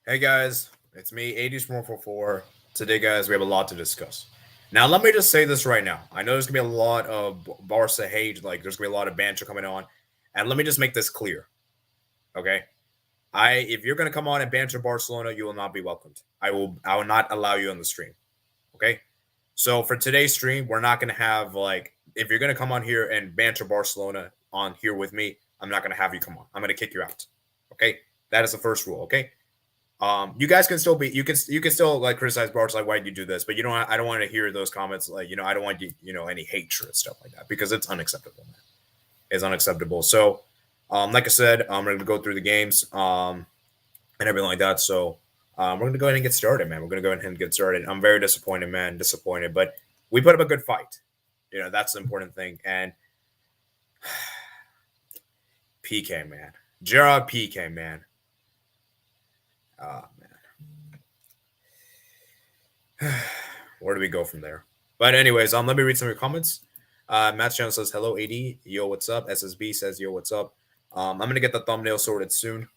Hey guys, it's me, 80s444. Today, guys, we have a lot to discuss. Now, let me just say this right now. I know there's gonna be a lot of Barca hate, like there's gonna be a lot of banter coming on, and let me just make this clear, okay? If you're gonna come on and banter Barcelona, you will not be welcomed. I will not allow you on the stream, okay? So for today's stream, we're not gonna have if you're gonna come on here and banter Barcelona on here with me, I'm not gonna have you come on. I'm gonna kick you out, okay? That is the first rule, okay? You guys can still be you can still like criticize Barca, like why did you do this, but I don't want to hear those comments, like I don't want any hatred stuff like that, because it's unacceptable, man. It's unacceptable. So like I said, we're gonna go through the games and everything like that. So we're gonna go ahead and get started, man. We're gonna go ahead and get started. I'm very disappointed, man. Disappointed, but we put up a good fight. That's the important thing. And PK, man. Gerard PK, man. Man. Where do we go from there? But anyways, let me read some of your comments. Matt Jones says hello, AD. Yo, what's up? SSB says yo, what's up? I'm gonna get the thumbnail sorted soon.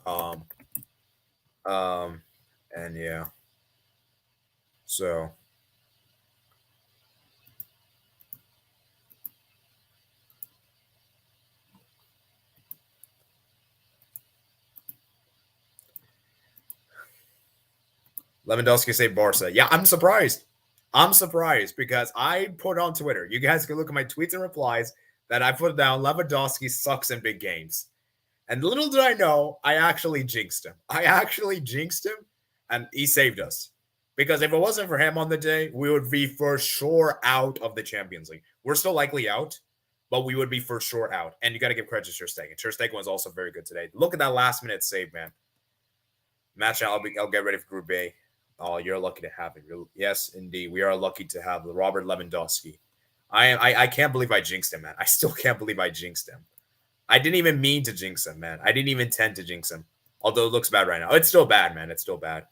Um, and yeah. So Lewandowski say Barca. Yeah, I'm surprised. I'm surprised because I put on Twitter. You guys can look at my tweets and replies that I put down. Lewandowski sucks in big games. And little did I know, I actually jinxed him. And he saved us. Because if it wasn't for him on the day, we would be for sure out of the Champions League. We're still likely out, but we would be for sure out. And you got to give credit to Ter Stegen. Ter Stegen was also very good today. Look at that last minute save, man. I'll get ready for Group A. Oh, you're lucky to have him. Yes, indeed. We are lucky to have Robert Lewandowski. I can't believe I jinxed him, man. I still can't believe I jinxed him. I didn't even mean to jinx him, man. I didn't even intend to jinx him. Although it looks bad right now. It's still bad, man. It's still bad.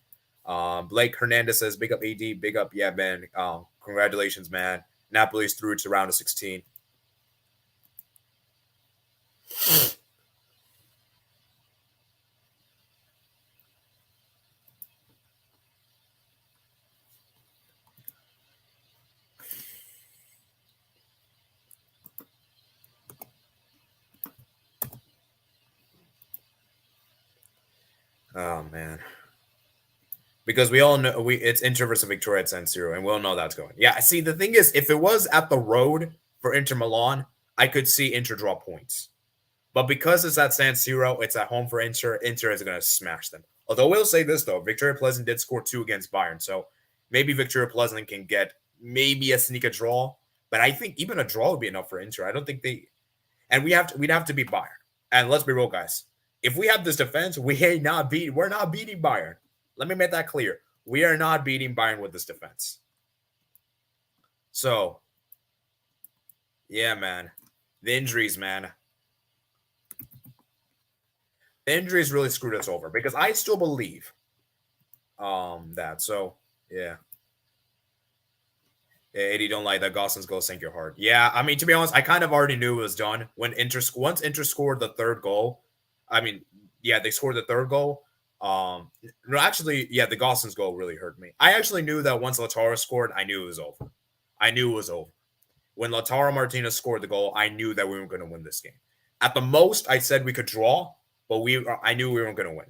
Blake Hernandez says, big up AD, big up, yeah, man. Congratulations, man. Napoli's through to round of 16. Oh man. Because we all know it's Inter versus Victoria at San Siro, and we all know that's going. Yeah, see, the thing is, if it was at the road for Inter Milan, I could see Inter draw points. But because it's at San Siro, it's at home for Inter. Inter is going to smash them. Although we'll say this though, Victoria Pleasant did score 2 against Bayern, so maybe Victoria Pleasant can get maybe a sneak a draw. But I think even a draw would be enough for Inter. I don't think they, and we'd have to beat Bayern. And let's be real, guys. If we have this defense, we're not beating Bayern. Let me make that clear. We are not beating Bayern with this defense. So, yeah, man. The injuries, man. The injuries really screwed us over because I still believe that. So, yeah. Yeah, 80 don't like that. Goslin's goal sank your heart. Yeah, I mean, to be honest, I kind of already knew it was done when once Inter scored the third goal. I mean, yeah, they scored the third goal. No, actually, yeah, the Goslin's goal really hurt me. I actually knew that once Lautaro scored, I knew it was over. I knew it was over. When Lautaro Martinez scored the goal, I knew that we were going to win this game. At the most, I said we could draw, but I knew we weren't going to win.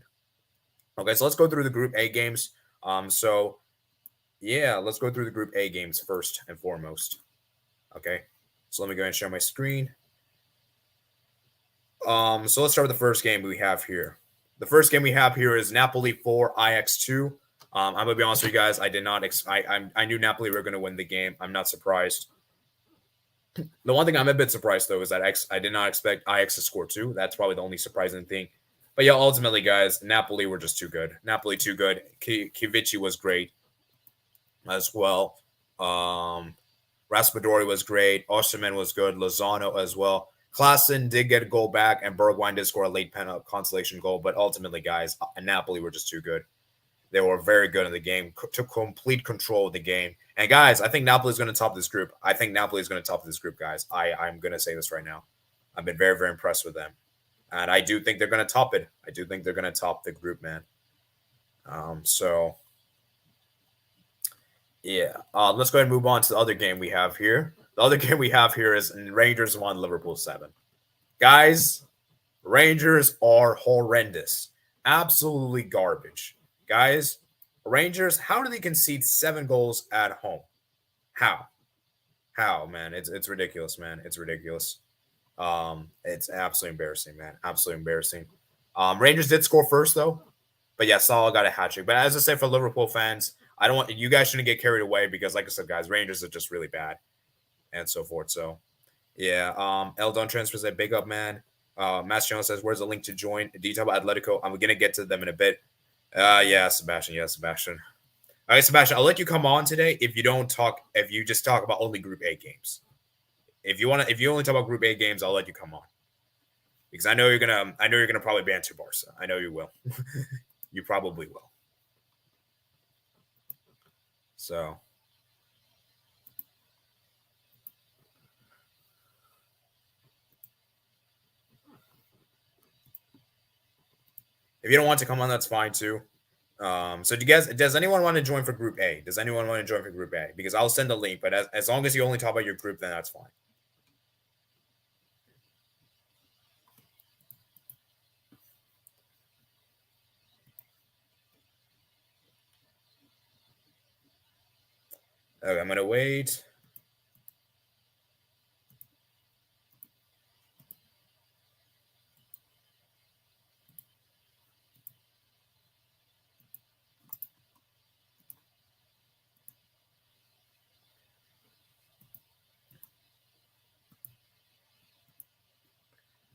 Okay, so let's go through the Group A games. So yeah, let's go through the Group A games first and foremost. Okay, so let me go ahead and share my screen. So let's start with the first game we have here. The first game we have here is Napoli 4, Ajax 2. I'm gonna be honest with you guys. I did not. I knew Napoli were going to win the game. I'm not surprised. The one thing I'm a bit surprised though is that I did not expect Ajax to score 2. That's probably the only surprising thing. But yeah, ultimately, guys, Napoli were just too good. Napoli too good. Kivici was great as well. Raspadori was great. Osterman was good. Lozano as well. Klaassen did get a goal back, and Bergwijn did score a late penalty consolation goal. But ultimately, guys, Napoli were just too good. They were very good in the game, took complete control of the game. And guys, I think Napoli is going to top this group. Guys. I'm going to say this right now. I've been very, very impressed with them. And I do think they're going to top it. I do think they're going to top the group, man. So yeah, let's go ahead and move on to the other game we have here. The other game we have here is Rangers 1, Liverpool 7. Guys, Rangers are horrendous. Absolutely garbage. Guys, Rangers, how do they concede 7 goals at home? How? How, man? It's ridiculous, man. It's ridiculous. It's absolutely embarrassing, man. Absolutely embarrassing. Rangers did score first though, but yeah, Salah got a hat trick. But as I said, for Liverpool fans, I don't want you guys shouldn't get carried away because, like I said, guys, Rangers are just really bad and so forth. So yeah, Eldon transfers a big up, man. Mass Jones says, "Where's the link to join?" Detail about Atletico. I'm gonna get to them in a bit. Yeah, Sebastian. Yeah, Sebastian. All right, Sebastian. I'll let you come on today if you don't talk. If you just talk about only Group A games. If you only talk about Group A games, I'll let you come on because I know you're gonna probably banter Barca. I know you will. You probably will. So if you don't want to come on, that's fine too. So does anyone want to join for Group A? Does anyone want to join for Group A? Because I'll send a link, but as long as you only talk about your group, then that's fine. Okay, I'm gonna wait.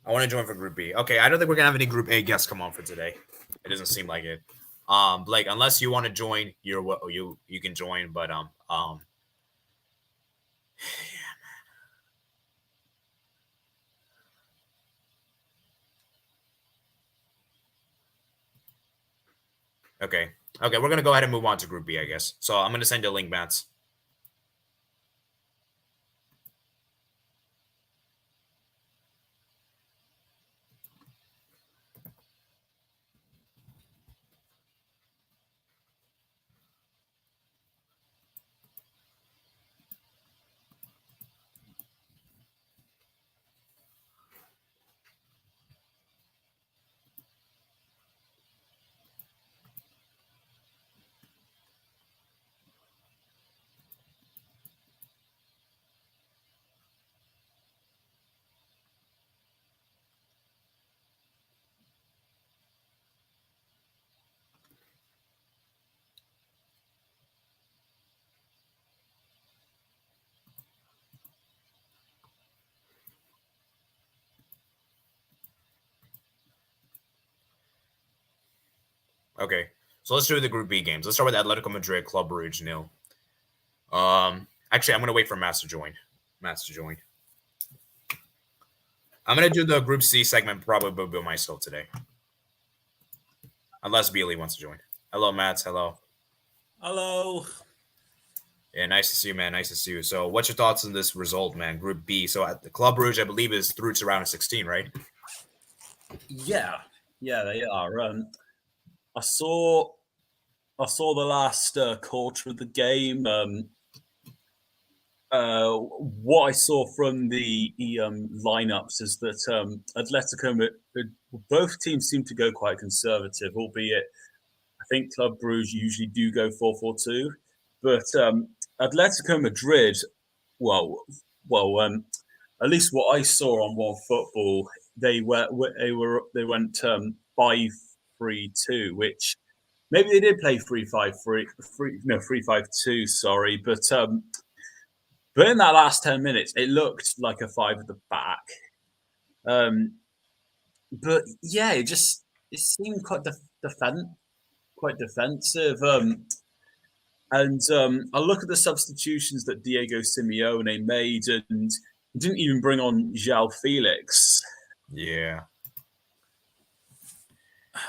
I want to join for Group B. Okay, I don't think we're gonna have any Group A guests come on for today. It doesn't seem like it. Blake, unless you want to join, you can join, but okay, okay, we're gonna go ahead and move on to Group B, I guess. So I'm gonna send you a link, Mats. Okay, so let's do the Group B games. Let's start with Atletico Madrid, Club Brugge, nil. Actually, I'm gonna wait for Mats to join. Mats to join. I'm gonna do the Group C segment probably by myself today, unless Bealey wants to join. Hello, Mats. Hello. Hello. Yeah, nice to see you, man. Nice to see you. So, what's your thoughts on this result, man? Group B. So, at the Club Rouge, I believe, is through to round of 16, right? Yeah, yeah, they are. I saw, I saw the last quarter of the game. What I saw from the lineups is that Atletico, both teams seem to go quite conservative, albeit I think Club Brugge usually do go 4-4-2, but Atletico Madrid, well, well, at least what I saw on One Football, they went 5-3-2, which maybe they did play 3-5-3, 3-5-2. Sorry, but in that last 10 minutes, it looked like a five at the back. Um, but yeah, it seemed quite defensive. And I look at the substitutions that Diego Simeone made, and he didn't even bring on João Felix. Yeah.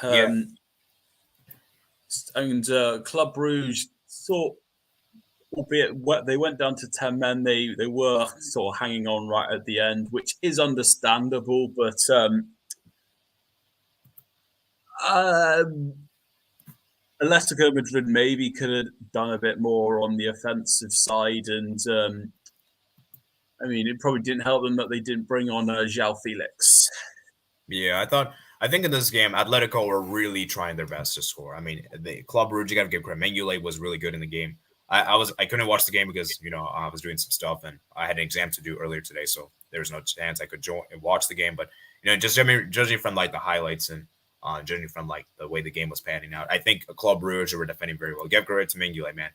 Yeah. Um, and Club Brugge thought, albeit they went down to 10 men, they were sort of hanging on right at the end, which is understandable. But um, Atletico Madrid maybe could have done a bit more on the offensive side, and I mean, it probably didn't help them that they didn't bring on João Felix. Yeah, I think in this game, Atletico were really trying their best to score. I mean, the Club Brugge, you got to give credit. Mengele was really good in the game. I couldn't watch the game because I was doing some stuff and I had an exam to do earlier today, so there was no chance I could join and watch the game. But just judging from like the highlights and judging from like the way the game was panning out, I think Club Brugge were defending very well. Give credit to Mengele, man.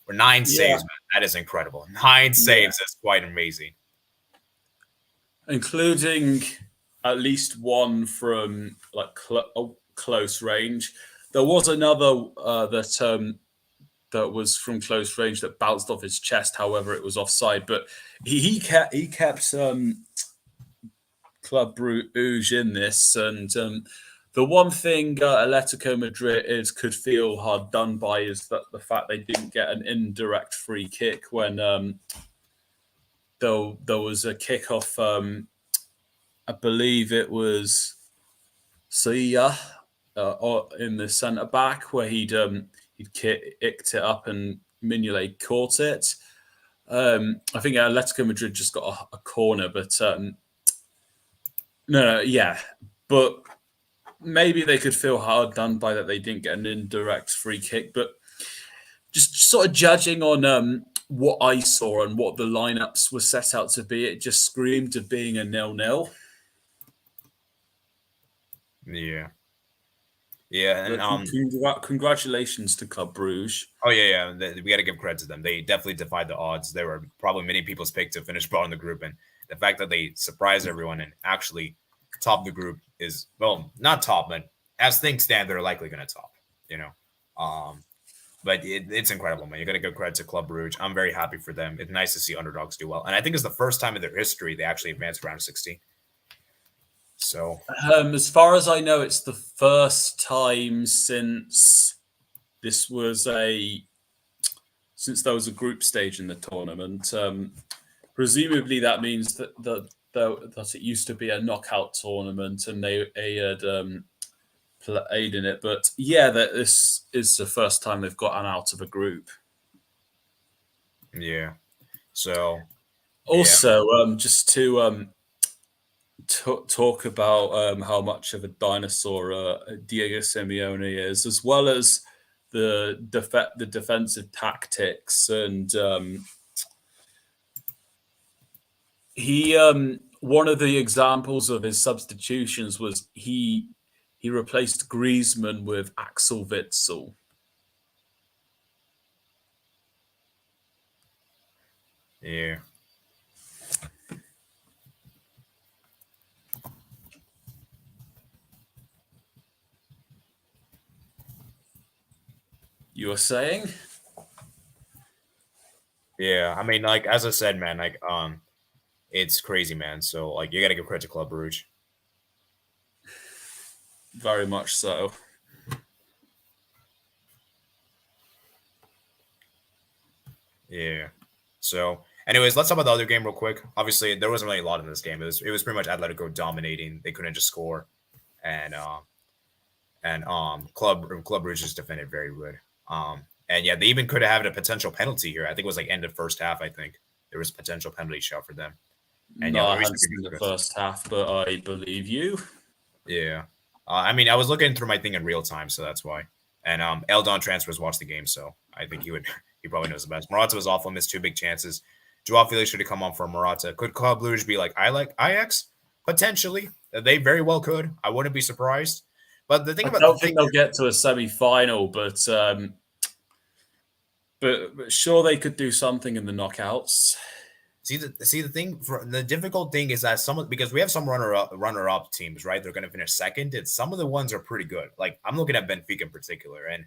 For 9 saves, man, that is incredible. 9 saves is quite amazing, including at least one from like close range. There was another that was from close range that bounced off his chest. However, it was offside. But he kept Club Brugge in this. And the one thing Atletico Madrid could feel hard done by is that the fact they didn't get an indirect free kick when there was a kickoff. I believe it was Sia in the centre back where he'd kicked it up and Mignolet caught it. I think Atletico Madrid just got a corner, but but maybe they could feel hard done by that they didn't get an indirect free kick. But just sort of judging on what I saw and what the lineups were set out to be, it just screamed of being a 0-0. Yeah. Yeah, and congratulations to Club Brugge. Oh yeah. We got to give credit to them. They definitely defied the odds. They were probably many people's pick to finish bottom of the group, and the fact that they surprised everyone and actually top the group is, well, not top, but as things stand, they're likely going to top. But it's incredible, man. You got to give credit to Club Brugge. I'm very happy for them. It's nice to see underdogs do well, and I think it's the first time in their history they actually advanced round 16. So, as far as I know, it's the first time since there was a group stage in the tournament. Presumably, that means that it used to be a knockout tournament, and they had played in it. But yeah, that this is the first time they've gotten out of a group. Yeah. So, also, just to talk about how much of a dinosaur Diego Simeone is, as well as the defensive tactics, and he one of the examples of his substitutions was he replaced Griezmann with Axel Witsel. Yeah. You were saying? Yeah, I mean, like as I said, man, like it's crazy, man. So like you got to give credit to Club Brugge. Very much so. Yeah. So, anyways, let's talk about the other game real quick. Obviously, there wasn't really a lot in this game. It was pretty much Atletico dominating. They couldn't just score, and Club Brugge just defended very good. And yeah, they even could have had a potential penalty here. I think it was like end of first half. I think there was a potential penalty shot for them. And no, I haven't seen the first half, but I believe you. Yeah. I mean, I was looking through my thing in real time, so that's why. And Eldon transfers watched the game, so I think he probably knows the best. Morata was awful, missed 2 big chances. Joao Felix should have come on for Morata. Could Club Brugge be like Ajax? Potentially. They very well could. I wouldn't be surprised. But the thing I don't think they'll get to a semi-final, but sure they could do something in the knockouts. See the thing. The difficult thing is that because we have some runner-up teams, right? They're going to finish second. And some of the ones are pretty good. Like I'm looking at Benfica in particular, and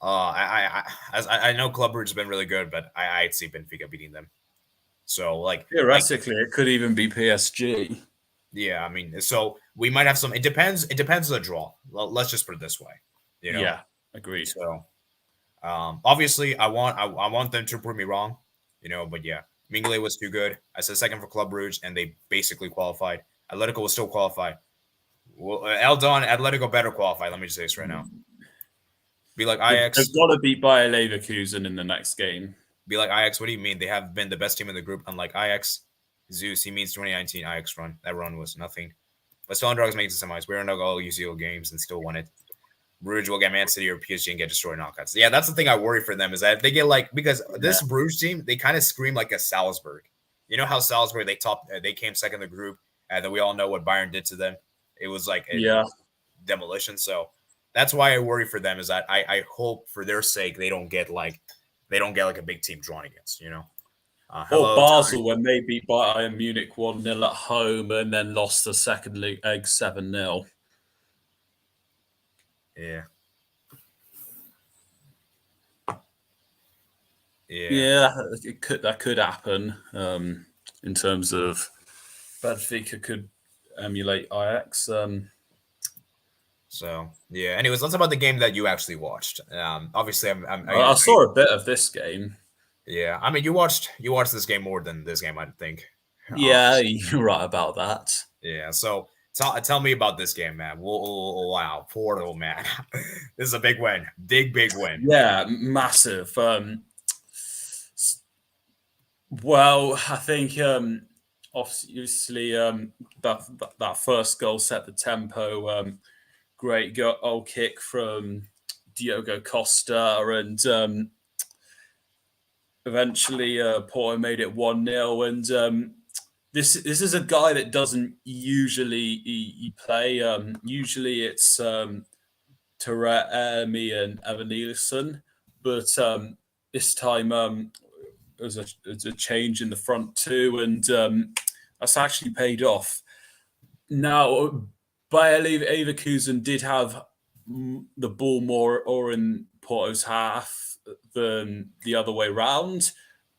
I know Club Brugge has been really good, but I'd see Benfica beating them. So like theoretically, it could even be PSG. Yeah, I mean, so we might have some. It depends. It depends on the draw. Let's just put it this way. Yeah, agreed. So, obviously, I want them to prove me wrong. But yeah, Mignolet was too good. I said second for Club Brugge, and they basically qualified. Atletico will still qualify. Well, Eldon, Atletico better qualify. Let me just say this right now. Be like They've Ajax. got to beat Bayer Leverkusen in the next game. Be like Ajax. What do you mean? They have been the best team in the group, unlike Ajax. Zeus, he means 2019 Ajax run. That run was nothing. But still, underdogs makes the semis. We're underdog all UCL games and still won it. Bruges will get Man City or PSG and get destroyed in knockouts. Yeah, that's the thing I worry for them is that if they get like because this Bruges team, they kind of scream like a Salzburg. You know how Salzburg they came second in the group, and then we all know what Bayern did to them. It was like a demolition. So that's why I worry for them is that I hope for their sake they don't get like a big team drawn against. You know. Or Basel when they beat Bayern Munich 1-0 at home and then lost the second leg 7-0. Yeah. Yeah, that could happen in terms of Benfica could emulate Ajax. So yeah. Anyways, let's talk about the game that you actually watched. Obviously, I saw a bit of this game. Yeah, I mean, you watched this game more than this game, I think. Yeah, you're right about that. Yeah, so tell me about this game, man. Whoa, wow, Porto, man, this is a big win, big win. Yeah, massive. Well, I think obviously that first goal set the tempo. Great goal kick from Diogo Costa, and eventually Porto made it 1-0. And this is a guy that doesn't usually play. Usually it's Taremi and Evan Nielsen, but this time there's a change in the front too, and that's actually paid off. Now, Bayer Leverkusen did have the ball more or in Porto's half than the other way round,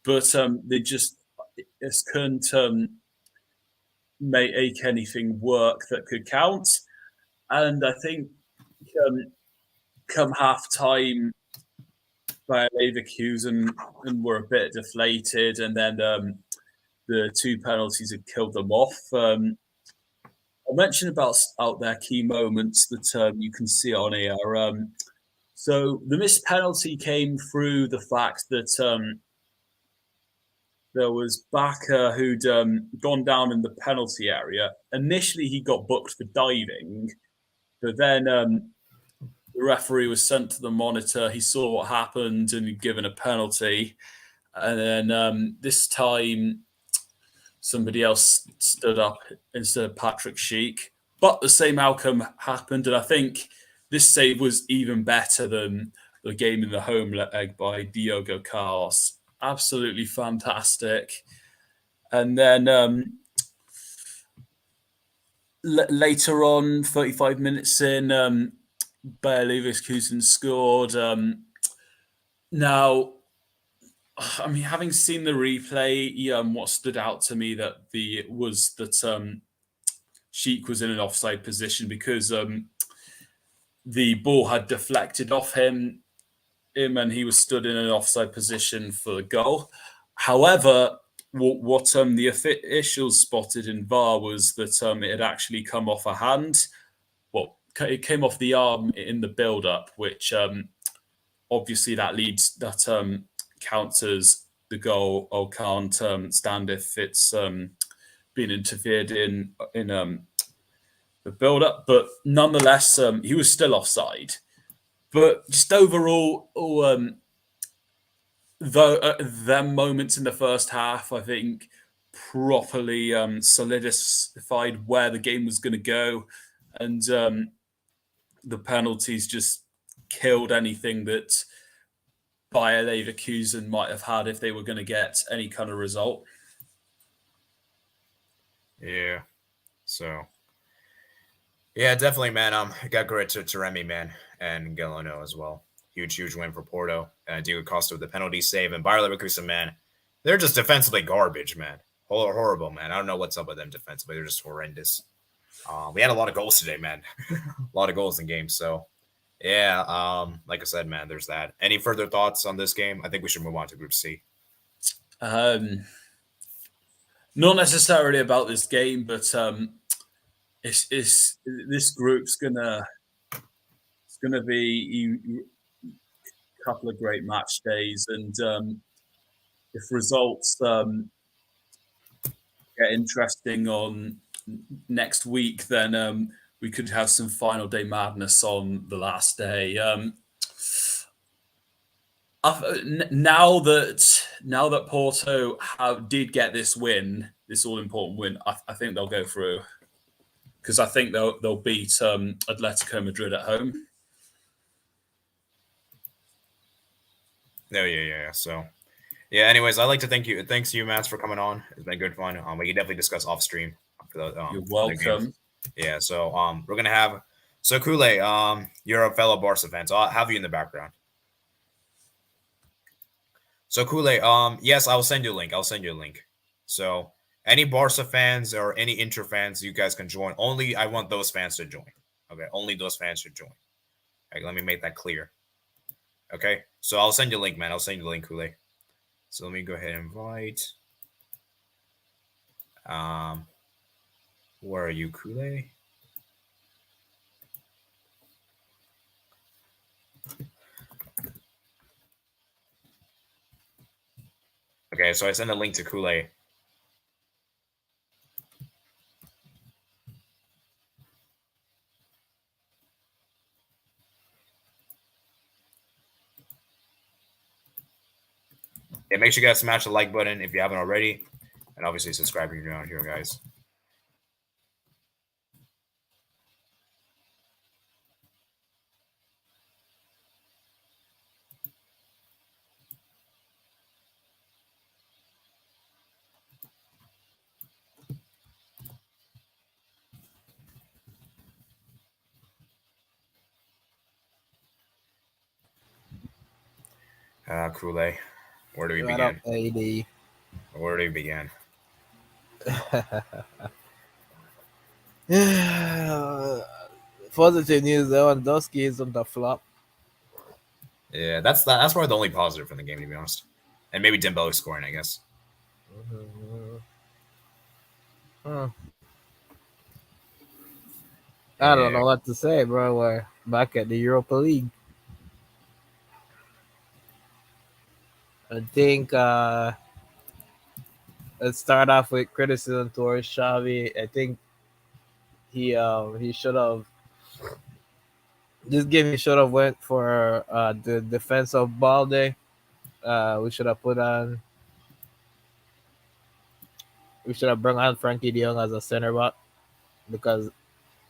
but they just couldn't make anything work that could count. And I think come half time, Bayer Leverkusen and were a bit deflated, and then the two penalties had killed them off. I'll mention about out their key moments that you can see on here. So the missed penalty came through the fact that there was Barca who'd gone down in the penalty area. Initially, he got booked for diving, but then the referee was sent to the monitor. He saw what happened and given a penalty. And then this time, somebody else stood up instead of Patrick Schick. But the same outcome happened. And I think this save was even better than the game in the home leg by Diogo Carlos. Absolutely fantastic. And then later on, 35 minutes in, Bayer Leverkusen scored. Now, I mean, having seen the replay, what stood out to me was that Schick was in an offside position because the ball had deflected off him, and he was stood in an offside position for the goal. However, what the officials spotted in VAR was that it had actually come off a hand. Well, it came off the arm in the build-up, which obviously that counts as the goal or can't stand if it's been interfered in the build-up. But nonetheless, he was still offside. But just overall, their moments in the first half, I think, properly solidified where the game was going to go. And the penalties just killed anything that Bayer Leverkusen might have had if they were going to get any kind of result. Yeah. So, yeah, definitely, man. Got credit to Taremi, man, and Galeno as well. Huge win for Porto. Diogo Costa with the penalty save, and Bayer Leverkusen, man, they're just defensively garbage, man. Horrible, man. I don't know what's up with them defensively. They're just horrendous. We had a lot of goals today, man. A lot of goals in games. So, yeah, like I said, man, there's that. Any further thoughts on this game? I think we should move on to Group C. Not necessarily about this game, but it's this group's gonna be couple of great match days, and if results get interesting on next week, then we could have some final day madness on the last day. Now that Porto did get this win, this all important win, I think they'll go through because I think they'll beat Atletico Madrid at home. No, yeah. So, yeah. Anyways, I'd like to thank you. Thanks to you, Mats, for coming on. It's been good fun. We can definitely discuss off stream for the You're other games. welcome. Yeah. So, we're gonna have. So, Kule, you're a fellow Barca fan, so I'll have you in the background. So, Kule, yes, I'll send you a link. So, any Barca fans or any Inter fans, you guys can join. Only I want those fans to join. Okay, only those fans should join. Okay, let me make that clear. Okay, so I'll send you a link, man. I'll send you the link, Kule. So let me go ahead and invite. Where are you, Kule? Okay, so I send a link to Kule. Yeah, make sure you guys smash the like button if you haven't already. And obviously subscribe if you're not here, guys. Kule, where do we begin? Up, AD. Where do we begin? Positive news: Lewandowski is on the flop. Yeah, that's probably the only positive from the game, to be honest. And maybe Dembele scoring, I guess. I don't know what to say, bro. We're back at the Europa League. I think let's start off with criticism towards Xavi. I think he should have this game. He should have went for the defense of Balde. We should have put on. We should have brought on Frankie De Jong as a center back because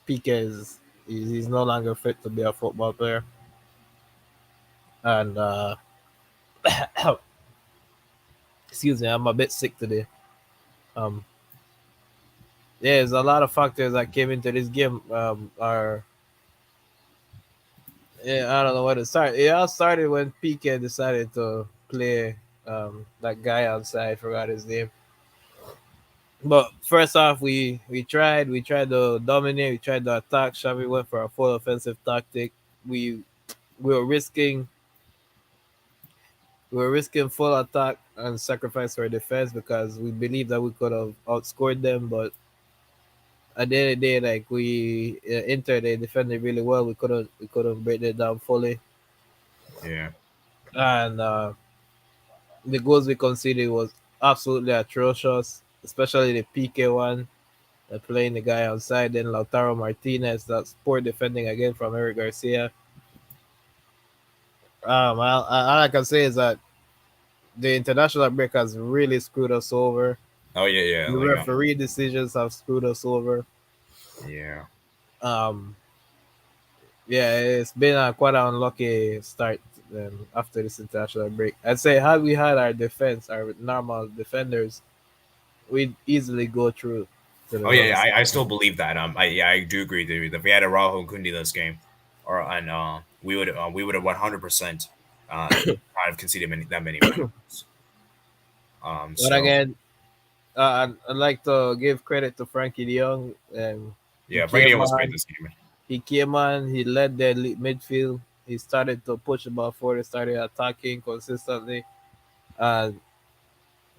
Piqué he's no longer fit to be a football player. And excuse me, I'm a bit sick today. Yeah, there's a lot of factors that came into this game. I don't know where to start. It all started when Piqué decided to play that guy outside. Forgot his name. But first off, we tried to dominate. We tried to attack. Xavi went for a full offensive tactic. We were risking full attack and sacrifice for defense because we believed that we could have outscored them. But at the end of the day, like Inter, they defended really well. We couldn't break it down fully. Yeah. And the goals we conceded was absolutely atrocious, especially the Piqué one. Playing the guy outside, then Lautaro Martinez. That's poor defending again from Eric Garcia. All I can say is that the international break has really screwed us over. Oh yeah. The referee decisions have screwed us over. Yeah. Yeah, it's been quite an unlucky start after this international break. I'd say had we had our defense, our normal defenders, we'd easily go through. Oh yeah, I still believe that. I do agree with you. If we had a Raul Kundi this game, we would have 100% have conceded that many goals. But again, I'd like to give credit to Frankie De Jong. Frankie De Jong was great this game. He came on, he led the midfield. He started to push the ball forward, started attacking consistently. And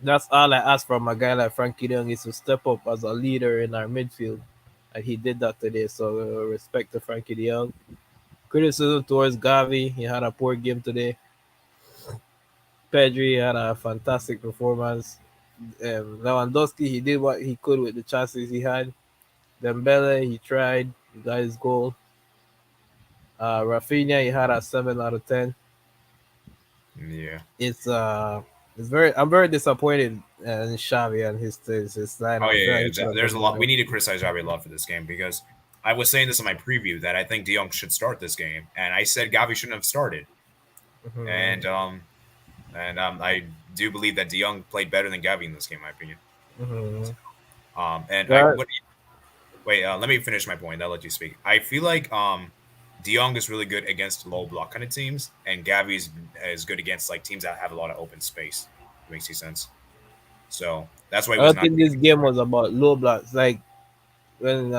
that's all I ask from a guy like Frankie De Jong is to step up as a leader in our midfield. And he did that today. So respect to Frankie De Jong. Criticism towards Gavi. He had a poor game today. Pedri had a fantastic performance. Lewandowski, he did what he could with the chances he had. Dembele, he tried, he got his goal. Rafinha, he had a 7 out of 10. Yeah. It's I'm very disappointed in Xavi and his Oh lineup. I yeah, feel like yeah. he could have There's done a lot. better. We need to criticize Javi a lot for this game because I was saying this in my preview that I think De Jong should start this game, and I said Gavi shouldn't have started. Mhm, And I do believe that De Jong played better than Gavi in this game, in my opinion. mhm. And I Yeah, what wait, let me finish my point. I'll let you speak. I feel like De Jong is really good against low block kind of teams, and Gavi is good against like teams that have a lot of open space. It makes any sense. So that's why he I was don't not. think this game was about low blocks. Like when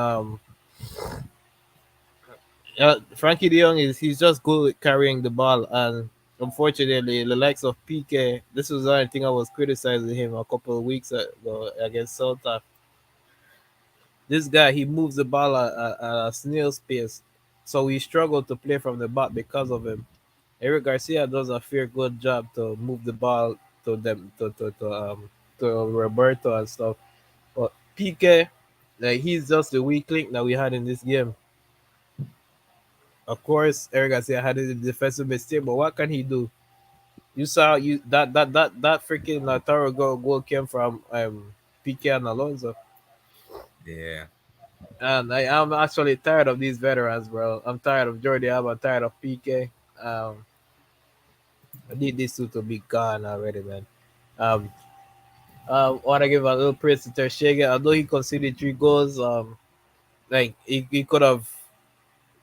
Frankie De Jong he's just good with carrying the ball, and unfortunately, the likes of PK. This was the only thing I was criticizing him a couple of weeks ago against Celta. This guy he moves the ball at a snail's pace, so we struggle to play from the back because of him. Eric Garcia does a fair good job to move the ball to them to Roberto and stuff, but PK like he's just the weak link that we had in this game. Of course, Eric Garcia had a defensive mistake, but what can he do? You saw you that freaking Lautaro goal came from PK and Alonso, Yeah, and I'm actually tired of these veterans, bro. I'm tired of Jordi Alba. I'm tired of PK. I need these two to be gone already, man. Um, want to give a little praise to Ter Stegen, although he conceded 3 goals. Like he could have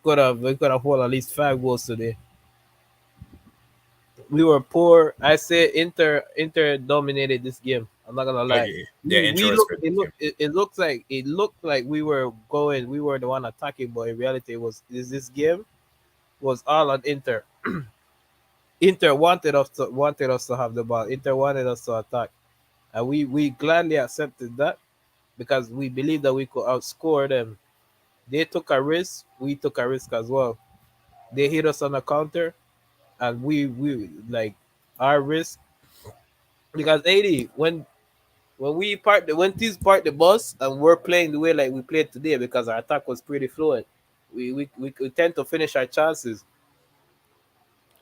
won at least 5 goals today. We were poor. I say Inter dominated this game. I'm not gonna lie. yeah, yeah. We Intro is look good. it looked like we were the one attacking, but in reality it was this game was all on Inter. Inter wanted us to have the ball. Inter wanted us to attack. And we gladly accepted that because we believed that we could outscore them. They took a risk, we took a risk as well. They hit us on the counter and we like our risk because 80 when teams park the bus and we're playing the way like we played today because our attack was pretty fluid, we tend to finish our chances,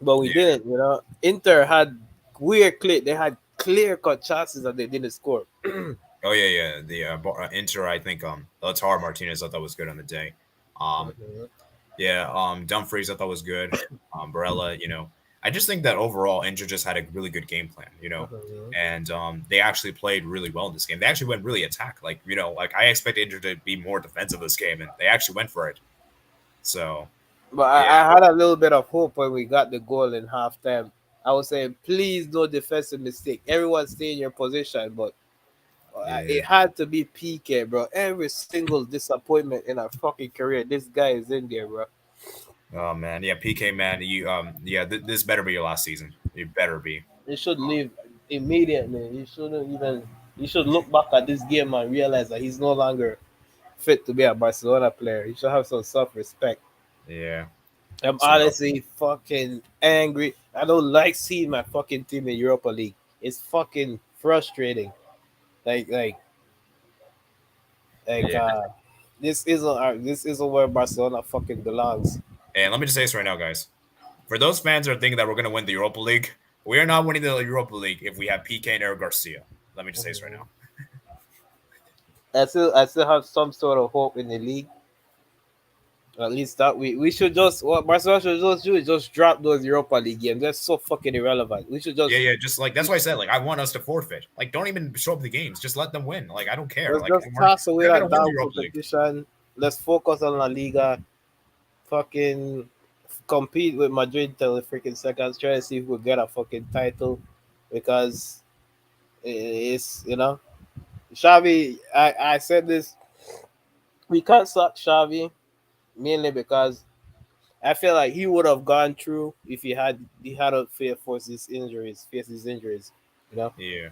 but we Yeah. didn't. Inter had weird clear they had clear cut chances that they didn't score. Oh yeah, yeah. The Inter, I think Lautaro Martinez I thought was good on the day. Um, yeah. Dumfries I thought was good. Barella, I just think that overall Inter just had a really good game plan. And they actually played really well in this game. They actually went really attack. Like like I expected Inter to be more defensive this game, and they actually went for it. So But yeah, I had a little bit of hope when we got the goal in halftime. I was saying, please, no defensive mistake. Everyone stay in your position. But yeah. it had to be PK, bro. Every single disappointment in our fucking career, this guy is in there, bro. Oh man, yeah. PK man, yeah. This better be your last season. It better be. He should leave immediately. He shouldn't even. He should look back at this game and realize that he's no longer fit to be a Barcelona player. He should have some self-respect. Yeah. I'm So no. honestly fucking angry. I don't like seeing my fucking team in Europa League. It's fucking frustrating. Like like like Yeah. this isn't where Barcelona fucking belongs. And let me just say this right now, guys. For those fans that are thinking that we're gonna win the Europa League, we are not winning the Europa League if we have PK and Eric Garcia. Let me just say this right now. I still have some sort of hope in the league. At least that we should just what Barcelona should just do is just drop those Europa League games. That's so fucking irrelevant. We should Yeah, just yeah. Just like that's why I said like I want us to forfeit. Like don't even show up the games. Just let them win. Like I don't care. let's Like just toss away we're gonna that win the damn Europa League. competition. Let's focus on La Liga. Fucking compete with Madrid till the freaking seconds. Try to see if we get a fucking title because it's Xavi. I said this. We can't suck Xavi mainly because I feel like he would have gone through if he had a fair face his injuries, you know. Yeah,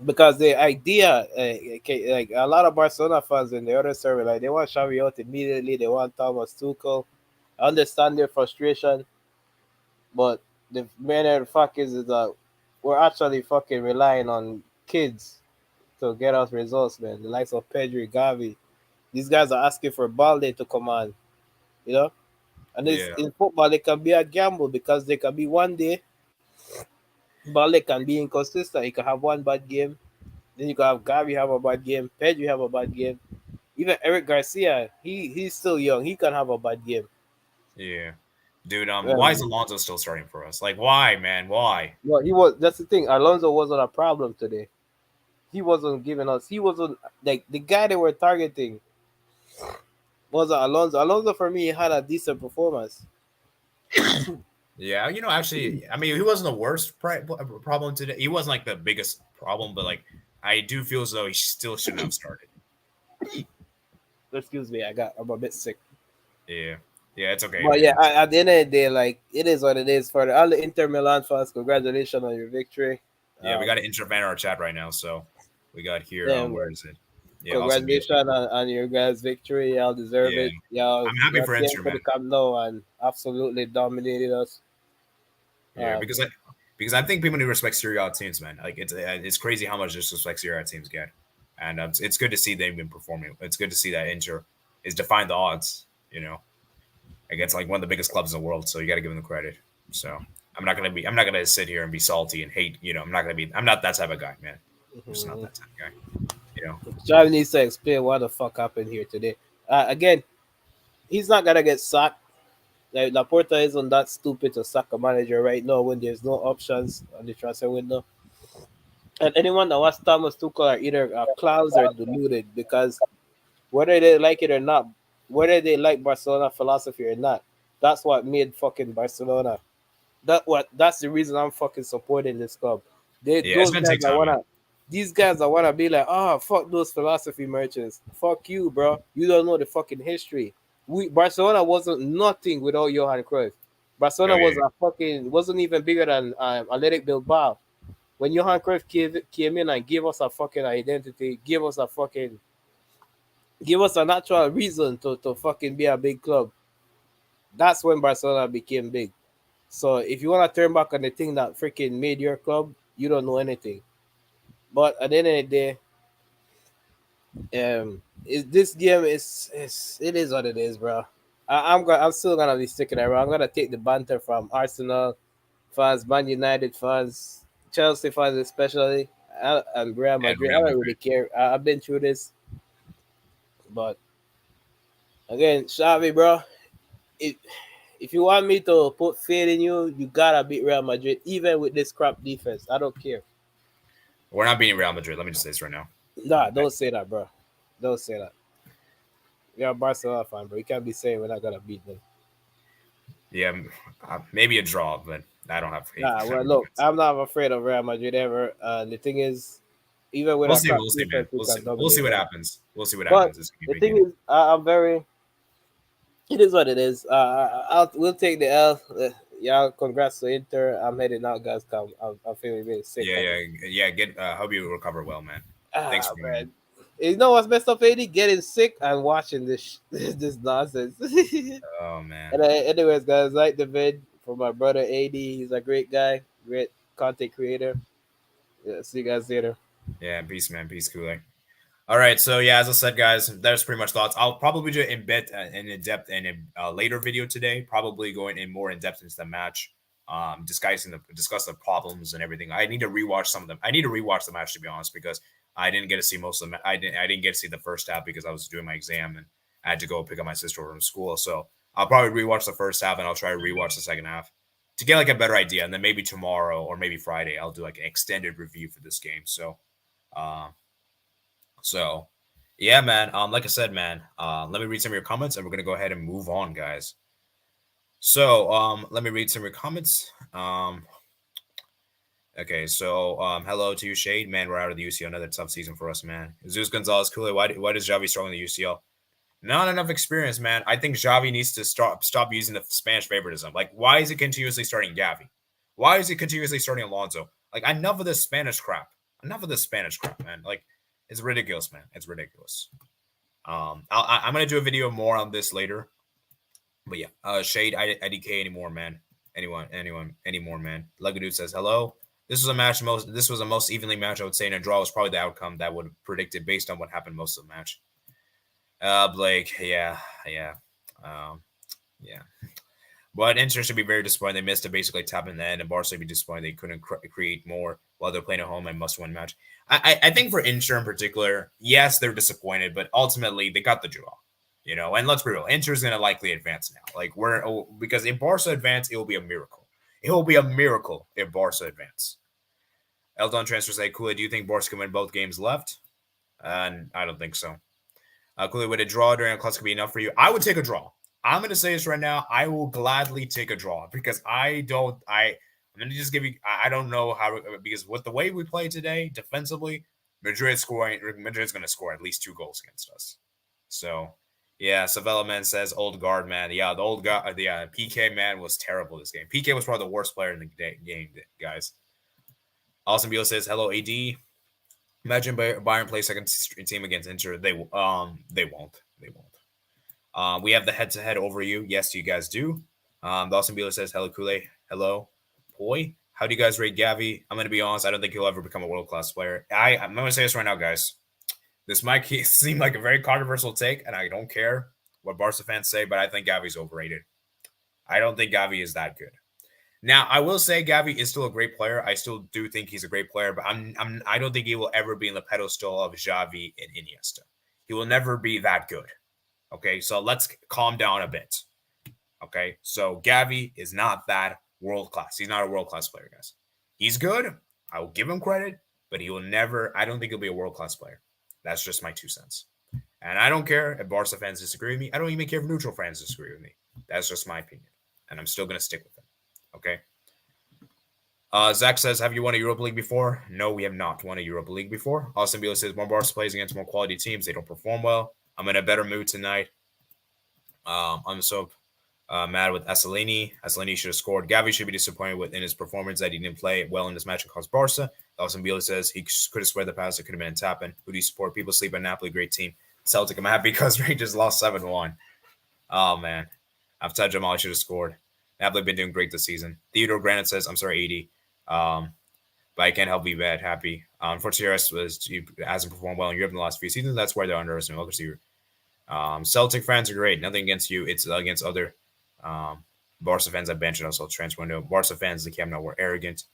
Because the idea, okay, like a lot of Barcelona fans in the other survey, like they want Xavi out immediately. They want Thomas Tuchel. I understand their frustration, but the main of the fact is that we're actually fucking relying on kids to get us results, man. The likes of Pedri, Gavi. These guys are asking for Balde to come on, you know? And it's, Yeah, in football, it can be a gamble because they can be one day, Balde can be inconsistent. He can have one bad game. Then you can have Gavi have a bad game, Pedri have a bad game. Even Eric Garcia, he's still young. He can have a bad game. yeah, dude. Why is Um, Alonso still starting for us? Like, why, man? Why? well, he was. That's the thing. Alonso wasn't a problem today. He wasn't giving us. He wasn't like the guy they were targeting was Alonso. Alonso for me had a decent performance. Yeah, actually, I mean, he wasn't the worst problem today. He wasn't like the biggest problem, but like, I do feel as though he still shouldn't have started. Excuse me, I'm a bit sick. Yeah, yeah, it's okay, But yeah, man. at the end of the day, like it is what it is. For all the Inter Milan fans, congratulations on your victory. Yeah, we got an Um, intro fan in our chat right now, so we got here. then Where is it? Yeah, also mute. congratulations on your guys' victory. Y'all deserve Yeah, it. Y'all, I'm happy y'all for came Inter, to the man. Camp Nou and absolutely dominated us. Yeah, Um, because I think people need to respect Serie A teams, man. Like it's crazy how much disrespect Serie A teams get, and it's good to see they've been performing. It's good to see that Inter is defying the odds, against like one of the biggest clubs in the world. So you got to give them the credit. So I'm not gonna sit here and be salty and hate. I'm not that type of guy, man. I'm just not mhm. that type of guy. You know. Xavi needs to explain what the fuck happened here today. Again, he's not gonna get sacked. Like Laporta isn't that stupid to sack a manager right now when there's no options on the transfer window. And anyone that wants Thomas Tuchel are either clowns or deluded because whether they like it or not, whether they like Barcelona philosophy or not, that's what made fucking Barcelona. That's the reason I'm fucking supporting this club. They Yeah, it's those gonna guys take that time, man. wanna these guys that wanna be like, oh fuck those philosophy merchants. Fuck you, bro. You don't know the fucking history. We Barcelona wasn't nothing without Johan Cruyff. Oh Barcelona was yeah, a fucking wasn't even bigger than Athletic Bilbao. When Johan Cruyff came in and gave us a fucking identity, give us a natural reason to fucking be a big club. That's when Barcelona became big. So if you want to turn back on the thing that freaking made your club, you don't know anything. But at the end of the day, this game is it is what it is, bro. I'm still gonna be sticking around. I'm gonna take the banter from Arsenal fans, Man United fans, Chelsea fans especially, and Real and Madrid. I Real don't really Madrid. care. I've been through this, but again, Xavi, bro, it, if you want me to put faith in you, you gotta beat Real Madrid, even with this crap defense. I don't care. We're not beating Real Madrid. Let me just say this right now. Nah, don't say that, bro. Don't say that. You're a Barcelona fan, bro. You can't be saying we're not gonna beat them. Yeah, maybe a draw, but I don't have faith. Nah, well, look, I'm not afraid of Real Madrid ever. The thing is, even with We'll our see. crap We'll see, man. defense, we We'll see. can We'll see dominate what them. happens. We'll see what But happens. It's gonna the be a big thing game. is, I'm very. It is what it is. We'll take the L. Yeah, congrats to Inter. I'm heading out, guys. Come, I'm feeling really sick. Yeah, yeah, yeah. Get. Hope you recover well, man. Thanks for coming in. Man. You know what's messed up, 80? Getting sick and watching this this nonsense. Oh man. And anyways, guys, like the vid for my brother 80. He's a great guy, great content creator. Yeah, see you guys later. Yeah, peace, man. Peace, Kool-Aid. All right, so yeah, as I said, guys, that's pretty much thoughts. I'll probably do in depth in a later video today. Probably going in more in depth into the match, discuss the problems and everything. I need to rewatch some of them. I need to rewatch the match to be honest because I didn't get to see most of them. I didn't get to see the first half because I was doing my exam and I had to go pick up my sister from school. So I'll probably rewatch the first half and I'll try to rewatch the second half to get like a better idea. And then maybe tomorrow or maybe Friday I'll do like an extended review for this game. Uh, so, yeah, man. Like I said, man. Let me read some of your comments, and we're gonna go ahead and move on, guys. So, let me read some of your comments. Okay. So, hello to you, Shade, man. We're out of the UCL. Another tough season for us, man. Zeus Gonzalez, Kool-Aid. Why does Javi struggle in the UCL? Not enough experience, man. I think Javi needs to stop using the Spanish favoritism. Like, why is he continuously starting Gavi? Why is he continuously starting Alonso? Like, enough of this Spanish crap. Enough of this Spanish crap, man. Like, it's ridiculous, man. It's ridiculous. I'm gonna do a video more on this later. But yeah, Shade IDK anymore, man. Anyone anymore, man. Legadude says hello. This was a match this was a most evenly match, I would say, and a draw was probably the outcome that would have predicted based on what happened most of the match. Blake, yeah. Yeah. But Inter should be very disappointed. They missed a basically tap in the end, and Barca should be disappointed they couldn't create more while they're playing at home and must-win match. I think for Inter in particular, yes, they're disappointed, but ultimately they got the draw. And let's be real, Inter's going to likely advance now. Because if Barca advance, it will be a miracle. It will be a miracle if Barca advance. Eldon transfer say, Kool-Aid, do you think Barca can win both games left? And I don't think so. Kool-Aid, would a draw during a classic be enough for you? I would take a draw. I'm going to say this right now. I will gladly take a draw because I'm going to just give you, I don't know how, because with the way we play today, defensively, Madrid's going to score at least 2 goals against us. So, yeah, Savella man says, old guard, man. Yeah, the old guard, the PK man was terrible this game. PK was probably the worst player in the game, guys. Austin Beal says, hello, AD. Imagine Bayern play second team against Inter. They won't. We have the head-to-head over you. Yes, you guys do. Dawson Beeler says, hello, Kool-Aid. Hello, Poi. How do you guys rate Gavi? I'm going to be honest. I don't think he'll ever become a world-class player. I'm going to say this right now, guys. This might seem like a very controversial take, and I don't care what Barca fans say, but I think Gavi's overrated. I don't think Gavi is that good. Now, I will say Gavi is still a great player. I still do think he's a great player, but I don't think he will ever be in the pedestal of Xavi and Iniesta. He will never be that good. Okay, so let's calm down a bit. Okay, so Gavi is not that world-class. He's not a world-class player, guys. He's good. I will give him credit, but he will never, I don't think he'll be a world-class player. That's just my 2 cents. And I don't care if Barca fans disagree with me. I don't even care if neutral fans disagree with me. That's just my opinion. And I'm still going to stick with it. Okay. Zach says, have you won a Europa League before? No, we have not won a Europa League before. Austin Beal says, when Barca plays against more quality teams, they don't perform well. I'm in a better mood tonight. I'm so mad with Assolini. Assolini should have scored. Gavi should be disappointed in his performance that he didn't play well in this match against Barca. Austin Beal says he could have squared the pass. It could have been a tap-in. Who do you support? People sleep at Napoli. Great team. Celtic, I'm happy because Rangers lost 7-1. Oh, man. After Jamal should have scored. Napoli been doing great this season. Theodore Granite says, I'm sorry, 80. But I can't help be bad, happy. Unfortunately, he hasn't performed well in Europe in the last few seasons. That's why they're underestimated receiver. Celtic fans are great. Nothing against you. It's against other Barca fans that bench and also transfer window. Barca fans, the Camp Nou were arrogant.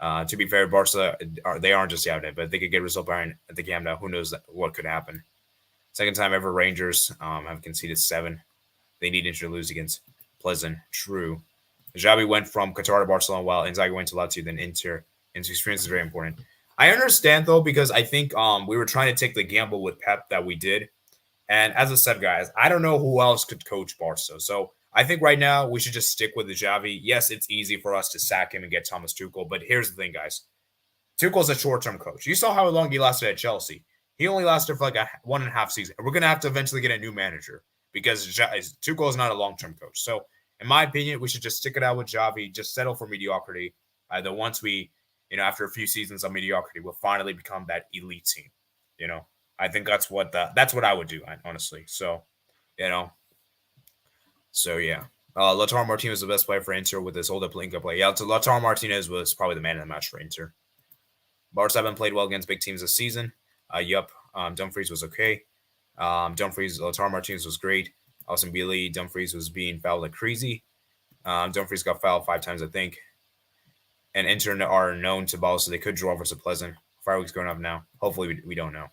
To be fair, Barca, they aren't just out there, but if they could get a result at the Camp Nou, who knows what could happen. Second time ever Rangers have conceded 7. They need to lose against Pleasant. True. Xavi went from Qatar to Barcelona while Inzaghi went to Lazio, then Inter. Inter experience is very important. I understand, though, because I think we were trying to take the gamble with Pep that we did. And as I said, guys, I don't know who else could coach Barca. So I think right now we should just stick with the Xavi. Yes, it's easy for us to sack him and get Thomas Tuchel. But here's the thing, guys. Tuchel's a short-term coach. You saw how long he lasted at Chelsea. He only lasted for like a 1.5 season. We're going to have to eventually get a new manager because Tuchel is not a long-term coach. So in my opinion, we should just stick it out with Xavi, just settle for mediocrity. Either once we, after a few seasons of mediocrity, we'll finally become that elite team. I think that's what I would do, honestly. So, So yeah, Lautaro Martinez was the best player for Inter with his hold-up link-up play. Yeah, so Lautaro Martinez was probably the man in the match for Inter. Barca haven't played well against big teams this season. Dumfries was okay. Lautaro Martinez was great. Austin Bealey, Dumfries was being fouled like crazy. Dumfries got fouled 5 times, I think. And Inter are known to ball, so they could draw versus Pleasant. Fireworks going up now. Hopefully we don't know.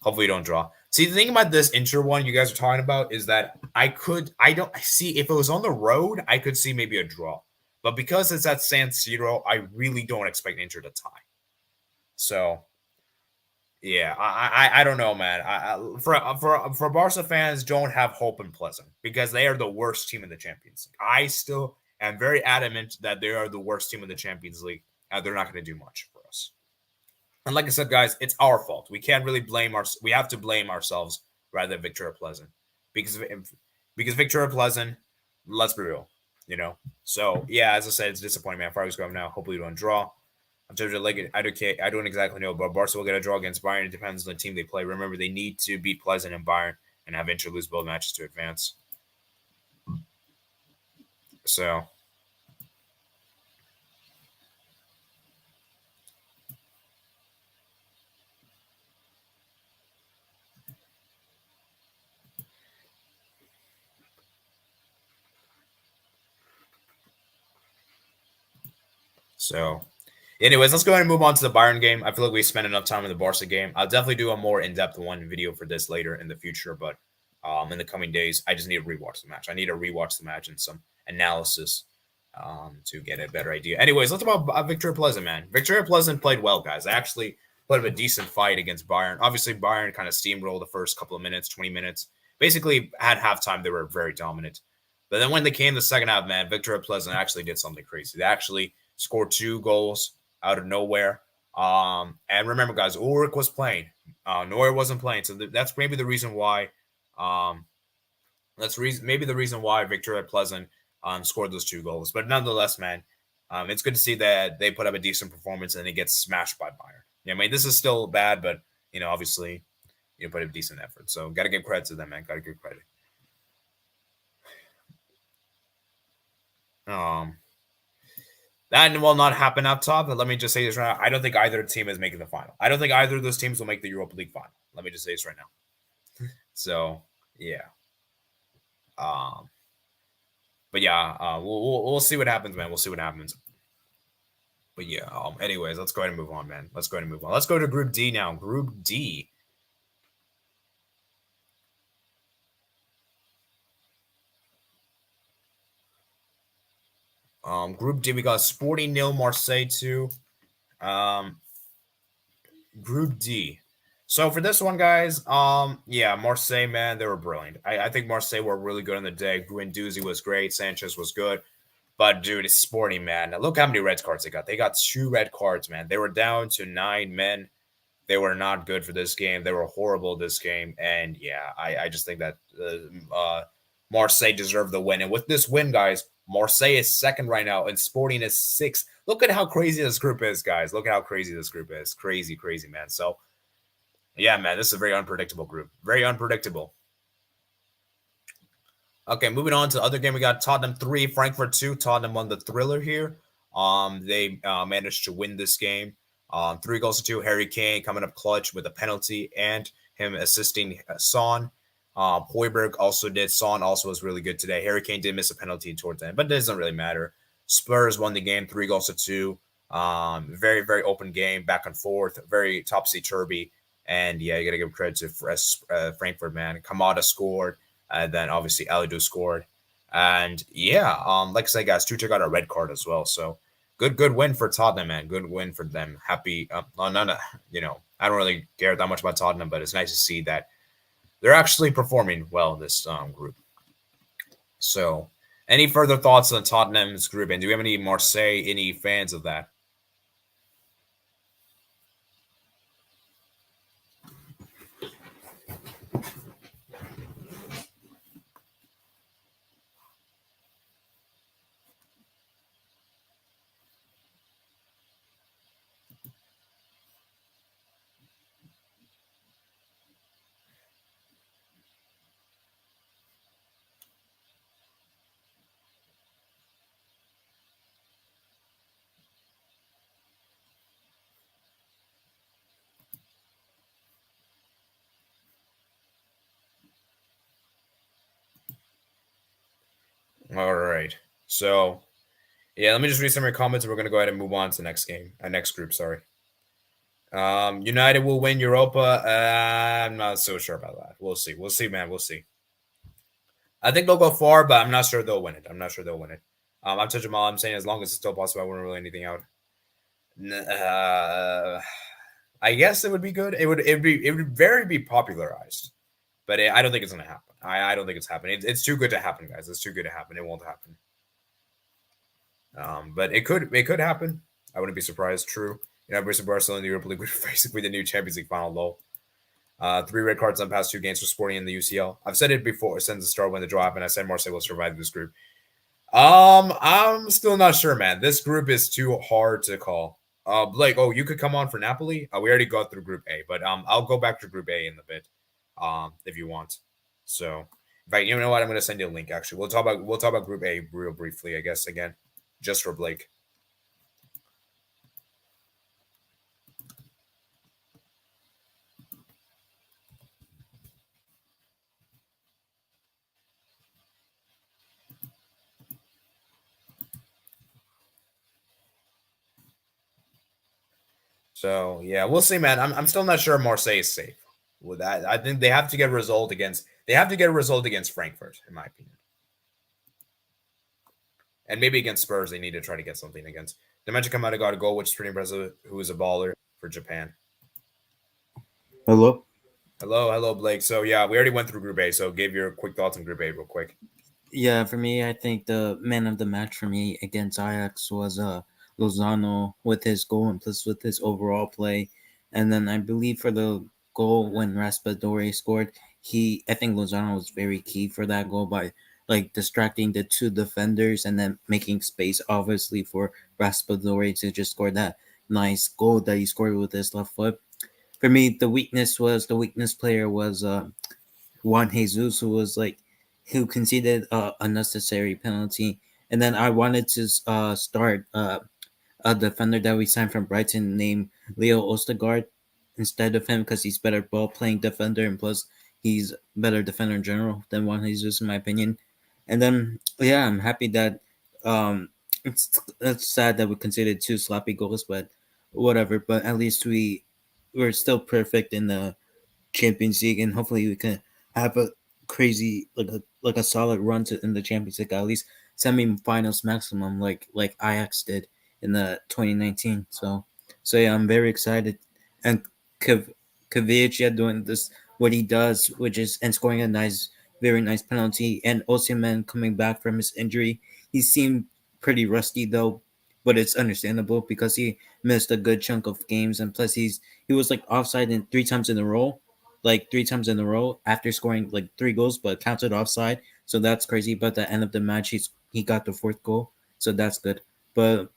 Hopefully we don't draw. See, the thing about this Inter one you guys are talking about is that if it was on the road, I could see maybe a draw. But because it's at San Siro, I really don't expect Inter to tie. So, yeah, I don't know, man. For Barca fans, don't have hope in Pleasant because they are the worst team in the Champions League. I still am very adamant that they are the worst team in the Champions League. They're not going to do much for us. And like I said, guys, it's our fault. We can't really we have to blame ourselves rather than Victoria Pleasant because Victoria Pleasant, let's be real, So yeah, as I said, it's disappointing, man. Fireworks going now. Hopefully we don't draw. I'm tempted like I don't exactly know, but Barca will get a draw against Bayern. It depends on the team they play. Remember, they need to beat Pleasant and Bayern and have Inter lose both matches to advance. So, So, anyways, let's go ahead and move on to the Bayern game. I feel like we spent enough time in the Barca game. I'll definitely do a more in-depth one video for this later in the future, but in the coming days, I just need to rewatch the match. I need to rewatch the match and some analysis to get a better idea. Anyways, let's talk about Victoria Pleasant, man. Victoria Pleasant played well, guys. They actually put up a decent fight against Bayern. Obviously, Bayern kind of steamrolled the first couple of minutes, 20 minutes. Basically, at halftime, they were very dominant. But then when they came the second half, man, Victoria Pleasant actually did something crazy. They actually scored 2 goals out of nowhere. And remember, guys, Ulrich was playing. Neuer wasn't playing. So that's maybe the reason why. Maybe the reason why Victoria Pleasant scored those 2 goals. But nonetheless, man, it's good to see that they put up a decent performance and they get smashed by Bayern. Yeah, I mean, this is still bad, but obviously, put up a decent effort. So gotta give credit to them, man. Gotta give credit. That will not happen up top, but let me just say this right now. I don't think either team is making the final. I don't think either of those teams will make the Europa League final. Let me just say this right now. So, yeah. But yeah, we'll see what happens, man. We'll see what happens. But yeah, anyways, let's go ahead and move on, man. Let's go ahead and move on. Let's go to Group D now. Group D. Group D, we got Sporting 0, Marseille 2. Group D. So for this one, guys, yeah, Marseille, man, they were brilliant. I think Marseille were really good on the day. Guendouzi was great. Sanchez was good. But, dude, it's Sporting, man. Now, look how many red cards they got. They got 2 red cards, man. They were down to 9 men. They were not good for this game. They were horrible this game. And, yeah, I just think that Marseille deserved the win. And with this win, guys, Marseille is second right now, and Sporting is 6th. Look at how crazy this group is, guys. Look at how crazy this group is. Crazy, crazy, man. So, yeah, man, this is a very unpredictable group. Very unpredictable. Okay, moving on to the other game, we got Tottenham 3, Frankfurt 2. Tottenham won the thriller here. They managed to win this game. 3 goals to 2. Harry Kane coming up clutch with a penalty and him assisting Son. Højbjerg also did. Son also was really good today. Harry Kane did miss a penalty towards the end, but it doesn't really matter. Spurs won the game 3 goals to 2. Very, very open game, back and forth, very topsy-turvy. And yeah, you got to give credit to Frankfurt, man. Kamada scored. Then obviously Alidou scored. And yeah, like I said, guys, Tuchel got a red card as well. So good win for Tottenham, man. Good win for them. Happy. I don't really care that much about Tottenham, but it's nice to see that they're actually performing well in this group. So, any further thoughts on Tottenham's group? And do we have any Marseille, any fans of that? All right. So, yeah, let me just read some of your comments and we're going to go ahead and move on to the next game. Next group, sorry. United will win Europa. I'm not so sure about that. We'll see. We'll see, man. We'll see. I think they'll go far, but I'm not sure they'll win it. I'm touching them all. I'm saying as long as it's still possible, I wouldn't rule anything out. I guess it would be good. It would very be popularized, but I don't think it's going to happen. I don't think it's happening. It's too good to happen, guys. It's too good to happen. It won't happen. But it could happen. I wouldn't be surprised. True. FC Barcelona in the Europa League was basically the new Champions League final, though. 3 red cards on past 2 games for Sporting in the UCL. I've said it before since the start when the draw happened. I said Marseille will survive this group. I'm still not sure, man. This group is too hard to call. Blake, you could come on for Napoli. We already got through Group A, but I'll go back to Group A in a bit, if you want. So, in fact, you know what? I'm going to send you a link. Actually, we'll talk about Group A real briefly, I guess. Again, just for Blake. So yeah, we'll see, man. I'm still not sure Marseille is safe with that. I think they have to get a result against Frankfurt, in my opinion, and maybe against Spurs. They need to try to get something against. Dimension Kamada got a goal, which is pretty impressive. Who is a baller for Japan? Hello. Hello, Blake. So yeah, we already went through Group A. So give your quick thoughts on Group A real quick. Yeah, for me, I think the man of the match for me against Ajax was Lozano with his goal and plus with his overall play. And then I believe for the goal when Raspadori scored, I think Lozano was very key for that goal by like distracting the two defenders and then making space obviously for Raspadori to just score that nice goal that he scored with his left foot. For me, the weakness player was Juan Jesus, who conceded a unnecessary penalty, and then I wanted to start a defender that we signed from Brighton named Leo Ostergaard instead of him because he's better ball playing defender and plus he's better defender in general than Juan Jesus in my opinion. And then yeah, I'm happy that it's sad that we conceded two sloppy goals, but whatever. But at least we're still perfect in the Champions League, and hopefully we can have a crazy like a solid run to in the Champions League, at least semi-finals maximum, like Ajax did in the 2019. So yeah, I'm very excited, and Kvajic doing this what he does, which is and scoring a very nice penalty, and Osimhen coming back from his injury. He seemed pretty rusty though, but it's understandable because he missed a good chunk of games, and plus he was like offside in three times in a row after scoring like three goals, but counted offside. So that's crazy. But at the end of the match, he got the fourth goal, so that's good. But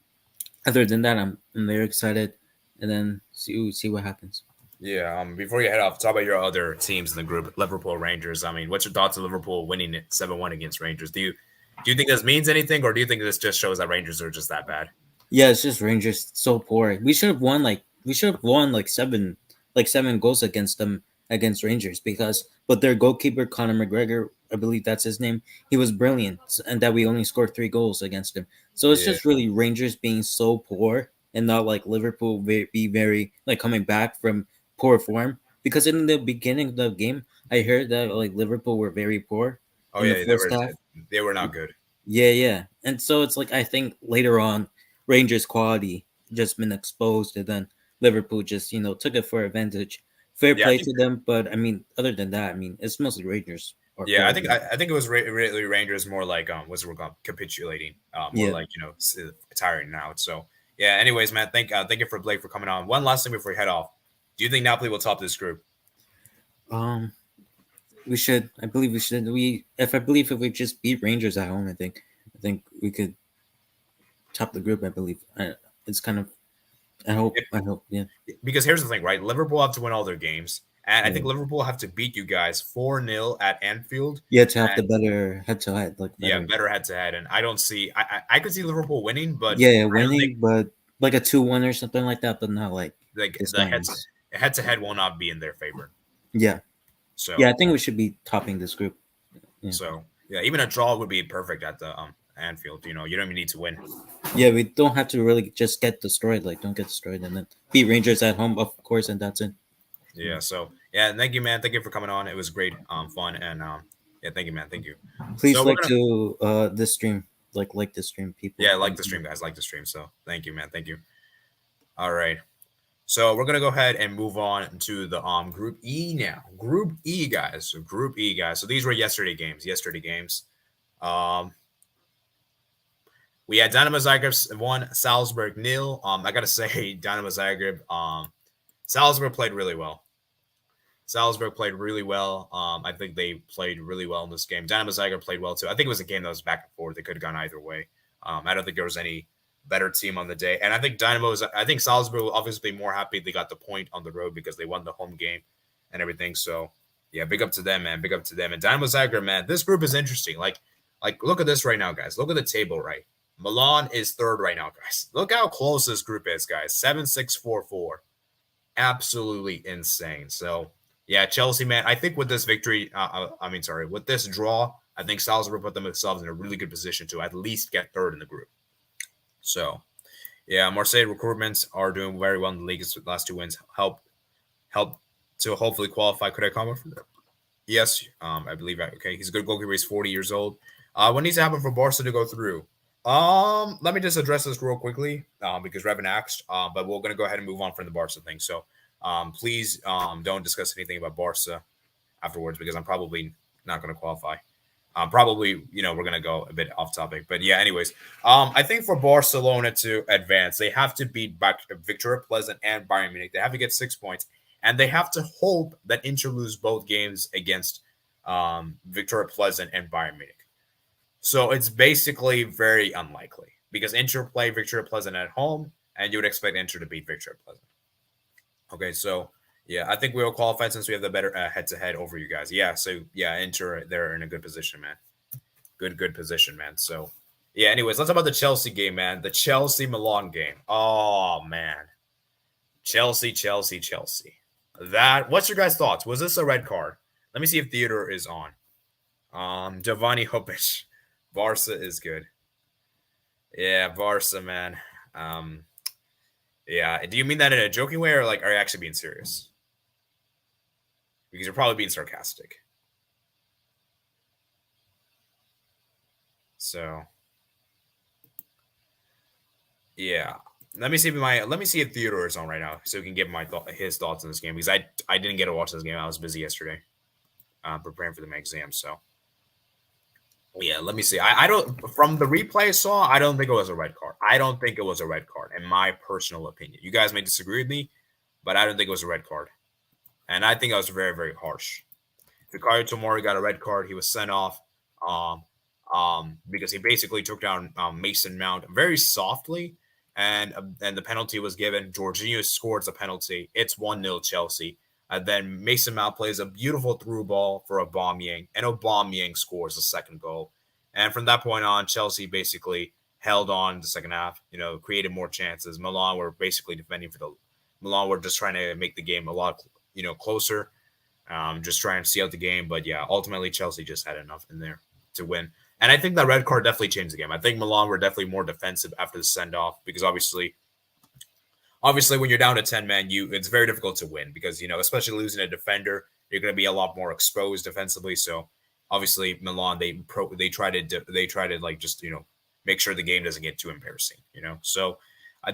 other than that, I'm very excited, and then see what happens. Yeah. Before you head off, talk about your other teams in the group, Liverpool, Rangers. I mean, what's your thoughts on Liverpool winning it 7-1 against Rangers? Do you think this means anything, or do you think this just shows that Rangers are just that bad? Yeah, it's just Rangers so poor. We should have won like seven goals against them against Rangers because but their goalkeeper Conor McGregor, I believe that's his name, he was brilliant and that we only scored three goals against him. So it's Yeah. just really Rangers being so poor and not like Liverpool be very like coming back from poor form because in the beginning of the game I heard that like Liverpool were very poor Oh in the yeah, first half. they were not good. Yeah, yeah. And so it's like I think later on Rangers quality just been exposed and then Liverpool just, took it for advantage. Fair Yeah, I play think to them, but I mean, other than that, I mean, it's mostly Rangers or Yeah, I poor. think I think it was really Rangers more like what's it called capitulating, more Yeah. like tiring out. So yeah. Anyways, man, thank you for Blake for coming on. One last thing before we head off. Do you think Napoli will top this group? Um we should. I believe we should. If we just beat Rangers at home, I think we could top the group, I believe. It's kind of I hope, yeah. Because here's the thing, right? Liverpool have to win all their games, and I think Yeah. Liverpool have to beat you guys 4-0 at Anfield. Yeah, to have the And better head to head, like yeah, better. better head to head. And I don't see. I could see Liverpool winning, but Yeah, I don't think winning, but like a 2-1 or something like that, but not like like this the nice. head to head will not be in their favor. Yeah. Yeah, So I think we should be topping this group. Yeah. So yeah, even a draw would be perfect at the Anfield. You don't even need to win. Yeah, we don't have to really just get destroyed. Like, don't get destroyed and then beat Rangers at home, of course, and that's it. Yeah. So yeah, thank you, man. Thank you for coming on. It was great, fun, and yeah, thank you, man. Thank you. Please So we're like gonna to this stream, like this stream, people. yeah, like the stream, guys. Like the stream. So thank you, man. Thank you. All right. So we're gonna go ahead and move on to the Group E now. Group E, guys. So Group E, guys. So these were yesterday games. Um, we had Dynamo Zagreb 1, Salzburg 0. I gotta say, Dynamo Zagreb. Salzburg played really well. I think they played really well in this game. Dynamo Zagreb played well too. I think it was a game that was back and forth. It could have gone either way. I don't think there was any better team on the day. And I think Salzburg will obviously be more happy they got the point on the road because they won the home game and everything. So yeah, big up to them, man. Big up to them. And Dynamo Zagreb, man, this group is interesting. Like look at this right now, guys. Look at the table, right? Milan is third right now, guys. Look how close this group is, guys. 7-6-4-4. Absolutely insane. So yeah, Chelsea, man. I think with this victory, with this draw, I think Salzburg put themselves in a really good position to at least get third in the group. So Yeah, Marseille recruitments are doing very well in the league. Last 2 wins help to hopefully qualify. Could I comment from that? Yes, I believe that. Okay, he's a good goalkeeper. He's 40 years old. What needs to happen for Barca to go through? Let me just address this real quickly because Revan asked. But we're gonna go ahead and move on from the Barca thing. So, please don't discuss anything about Barca afterwards because I'm probably not gonna qualify. Probably, we're gonna go a bit off topic, but yeah. Anyways, I think for Barcelona to advance, they have to beat Victoria Pleasant and Bayern Munich. They have to get 6 points, and they have to hope that Inter lose both games against Victoria Pleasant and Bayern Munich. So it's basically very unlikely because Inter play Victoria Pleasant at home, and you would expect Inter to beat Victoria Pleasant. Okay, so yeah, I think we will qualify since we have the better head-to-head over you guys. Yeah, so yeah, Inter, they're in a good position, man. Good position, man. So yeah, anyways, let's talk about the Chelsea game, man. The Chelsea-Milan game. Oh, man. Chelsea. What's your guys' thoughts? Was this a red card? Let me see if Theodore is on. Giovanni Hopic. Barca is good. Yeah, Barca, man. Yeah. Do you mean that in a joking way or like are you actually being serious? Because you're probably being sarcastic. So yeah. Let me see if Theodore is on right now so we can give his thoughts on this game because I didn't get to watch this game. I was busy yesterday. Preparing for the exam. So yeah, let me see. I don't from the replay I saw, I don't think it was a red card. I don't think it was a red card, in my personal opinion. You guys may disagree with me, but I don't think it was a red card. And I think I was very, very harsh. Fikayo Tomori got a red card. He was sent off because he basically took down Mason Mount very softly, and the penalty was given. Jorginho scores a penalty. It's 1-0 Chelsea. And then Mason Mount plays a beautiful through ball for Aubameyang, and Aubameyang scores the second goal. And from that point on, Chelsea basically held on the second half, created more chances. Milan were basically defending Milan were just trying to make the game a lot, closer, just trying to see out the game. But yeah, ultimately Chelsea just had enough in there to win. And I think that red card definitely changed the game. I think Milan were definitely more defensive after the send-off because obviously when you're down to 10 men, it's very difficult to win because, especially losing a defender, you're going to be a lot more exposed defensively. So obviously Milan, they try to like just, make sure the game doesn't get too embarrassing, So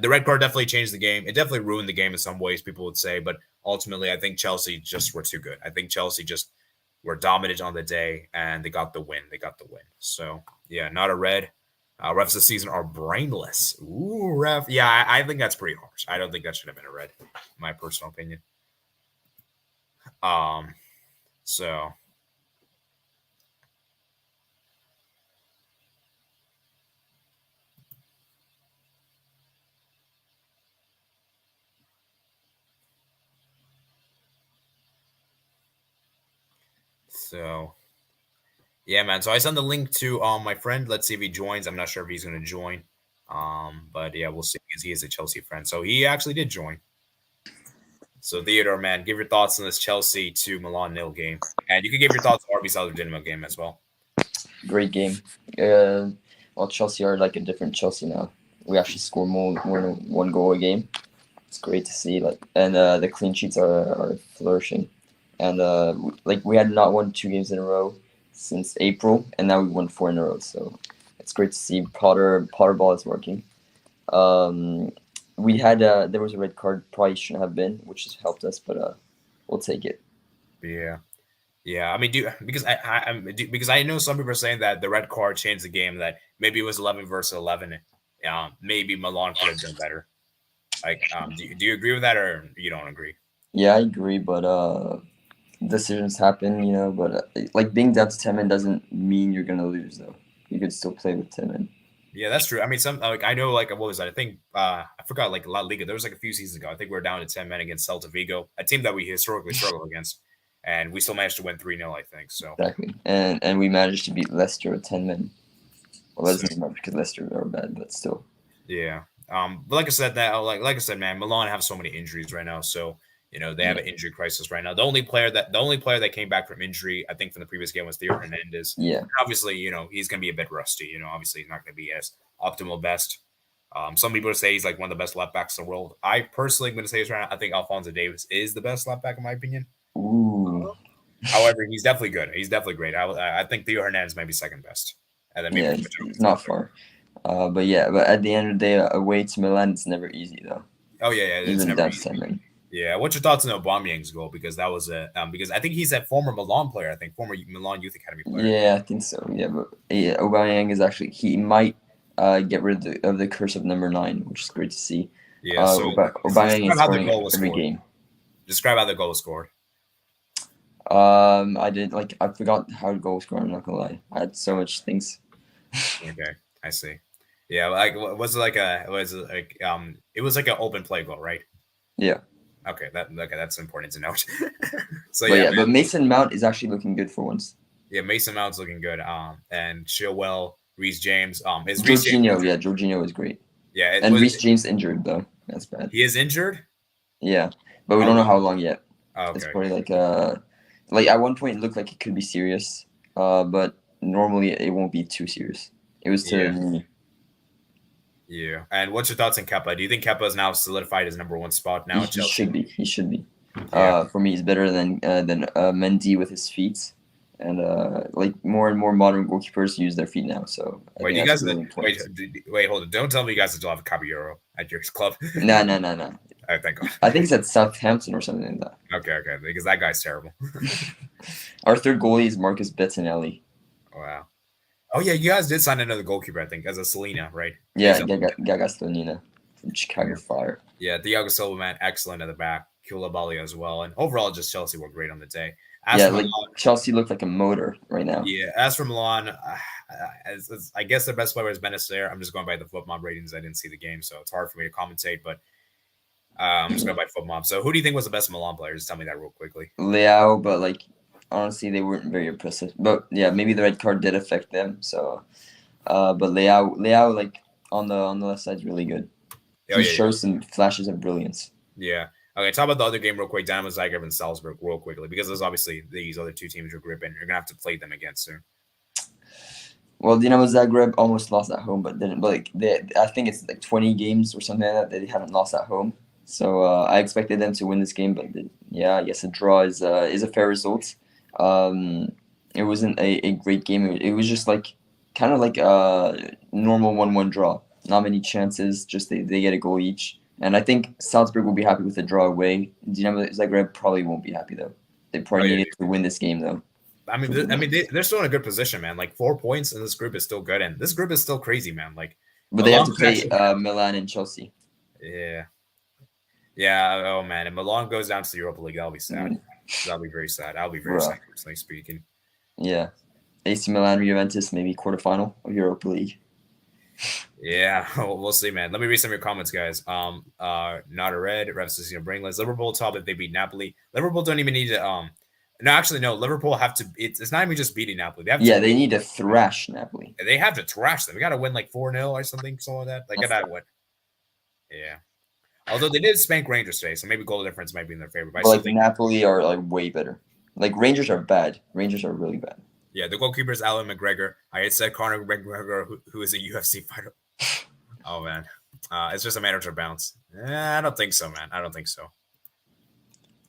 the red card definitely changed the game. It definitely ruined the game in some ways, people would say, but ultimately I think Chelsea just were too good. I think Chelsea just were dominant on the day and they got the win. So yeah, not a red. Refs this season are brainless. Ooh, ref. Yeah, I think that's pretty harsh. I don't think that should have been a red, in my personal opinion. So yeah, man. So I sent the link to my friend. Let's see if he joins. I'm not sure if he's going to join. But yeah, we'll see because he is a Chelsea friend. So he actually did join. So Theodore, man, give your thoughts on this Chelsea to Milan 0 game, and you can give your thoughts on RB Salzburg Dynamo game as well. Great game. Well, Chelsea are like a different Chelsea now. We actually score more than one goal a game. It's great to see. And the clean sheets are flourishing. And we had not won 2 games in a row since April, and now we won 4 in a row. So it's great to see Potter ball is working. We had there was a red card, probably shouldn't have been, which has helped us, but we'll take it. Yeah. I mean, because I know some people are saying that the red card changed the game, that maybe it was 11 versus 11. Maybe Milan could have done better. Do you agree with that, or you don't agree? Yeah, I agree, but decisions happen, But being down to 10 men doesn't mean you're gonna lose, though. You could still play with 10 men. Yeah, that's true. I mean, I know, what was that? I think I forgot, La Liga. There was a few seasons ago. I think we were down to 10 men against Celta Vigo, a team that we historically struggle against, and we still managed to win 3-0. I think so. Exactly, and we managed to beat Leicester with 10 men. Well, that's not much because Leicester are bad, but still. Yeah. But like I said, man, Milan have so many injuries right now, so they have an injury crisis right now. The only player that came back from injury, I think, from the previous game was Theo Hernandez. Yeah. Obviously, he's going to be a bit rusty. Obviously he's not going to be as optimal best. Some people say he's like one of the best left backs in the world. I personally am going to say this right now. I think Alphonso Davies is the best left back in my opinion. Ooh. However, he's definitely good. He's definitely great. I think Theo Hernandez might be second best. And then maybe Yeah, he's not far. But at the end of the day, away to Milan, it's never easy though. Oh yeah, it's Even never that easy. time. Yeah, what's your thoughts on Aubameyang's goal? Because that was because I think he's a former Milan player. I think former Milan Youth Academy player. Yeah, I think so. Yeah, but Aubameyang is actually he might get rid of the curse of number 9, which is great to see. Yeah, so Aubameyang is scoring every game. Describe how the goal was scored. I forgot how the goal was scored. I'm not gonna lie. I had so much things. Okay, I see. Yeah, like was it like it was like an open play goal, right? Yeah. Okay, that's important to note. So but Mason Mount is actually looking good for once. Yeah, Mason Mount's looking good. And Chilwell, Reece James. Is Jorginho is great. Yeah, and Reece James injured though. That's bad. He is injured. Yeah, but we don't know how long yet. Oh, okay. It's probably like at one point it looked like it could be serious. But normally it won't be too serious. It was to. Yeah, and what's your thoughts on Kepa? Do you think Kepa is now solidified his number 1 spot now? He should be. Yeah. For me, he's better than Mendy with his feet, and like more and more modern goalkeepers use their feet now. So wait, you guys wait, hold on! Don't tell me you guys still have a Caballero at your club. No. Oh, thank God. I think it's at Southampton or something like that. Okay, because that guy's terrible. Our third goalie is Marcus Bettinelli. Wow. Oh yeah, you guys did sign another goalkeeper, I think, as a Selena, right? Yeah, Gaga Slonina from Chicago Fire. Yeah, Thiago Silva, man, excellent at the back. Koulibaly as well, and overall, just Chelsea were great on the day. Chelsea looked like a motor right now. Yeah, as for Milan, I guess their best player is Benacer. I'm just going by the FootMob ratings. I didn't see the game, so it's hard for me to commentate, but I'm just going by FootMob. So who do you think was the best Milan player? Just tell me that real quickly. Leao, but honestly, they weren't very impressive. But yeah, maybe the red card did affect them. So, but Leao, on the left side is really good. He shows some flashes of brilliance. Yeah. Okay, talk about the other game real quick. Dynamo Zagreb and Salzburg real quickly, because there's obviously these other two teams you're gripping. You're gonna have to play them again soon. Well, Dynamo Zagreb almost lost at home, but didn't. But I think it's 20 games or something like that they haven't lost at home. So I expected them to win this game, but I guess a draw is a fair result. It wasn't a great game. It was just kind of like a normal 1-1 draw. Not many chances. Just they get a goal each. And I think Salzburg will be happy with the draw away. Dynamo Zagreb probably won't be happy though. They probably needed to win this game though. I mean, they're still in a good position, man. 4 points in this group is still good, and this group is still crazy, man. But they have to play Milan and Chelsea. Yeah. Oh man, if Milan goes down to the Europa League, that'll be sad. That'll be very sad. I'll be very sad, personally speaking. Yeah, AC Milan, Juventus, maybe quarterfinal of Europa League. Yeah, we'll see, man. Let me read some of your comments, guys. Not a red. Revs brainless. Liverpool top if they beat Napoli. Liverpool don't even need to. No. Liverpool have to. It's not even just beating Napoli. They need to thrash Napoli. They have to thrash them. We got to win 4-0 or something like that. They got to win. Yeah. Although they did spank Rangers today, so maybe goal difference might be in their favor. But Napoli are way better. Rangers are bad. Rangers are really bad. Yeah, the goalkeeper is Alan McGregor. I had said Conor McGregor, who is a UFC fighter. Oh, man. It's just a matter of bounce. I don't think so, man. I don't think so.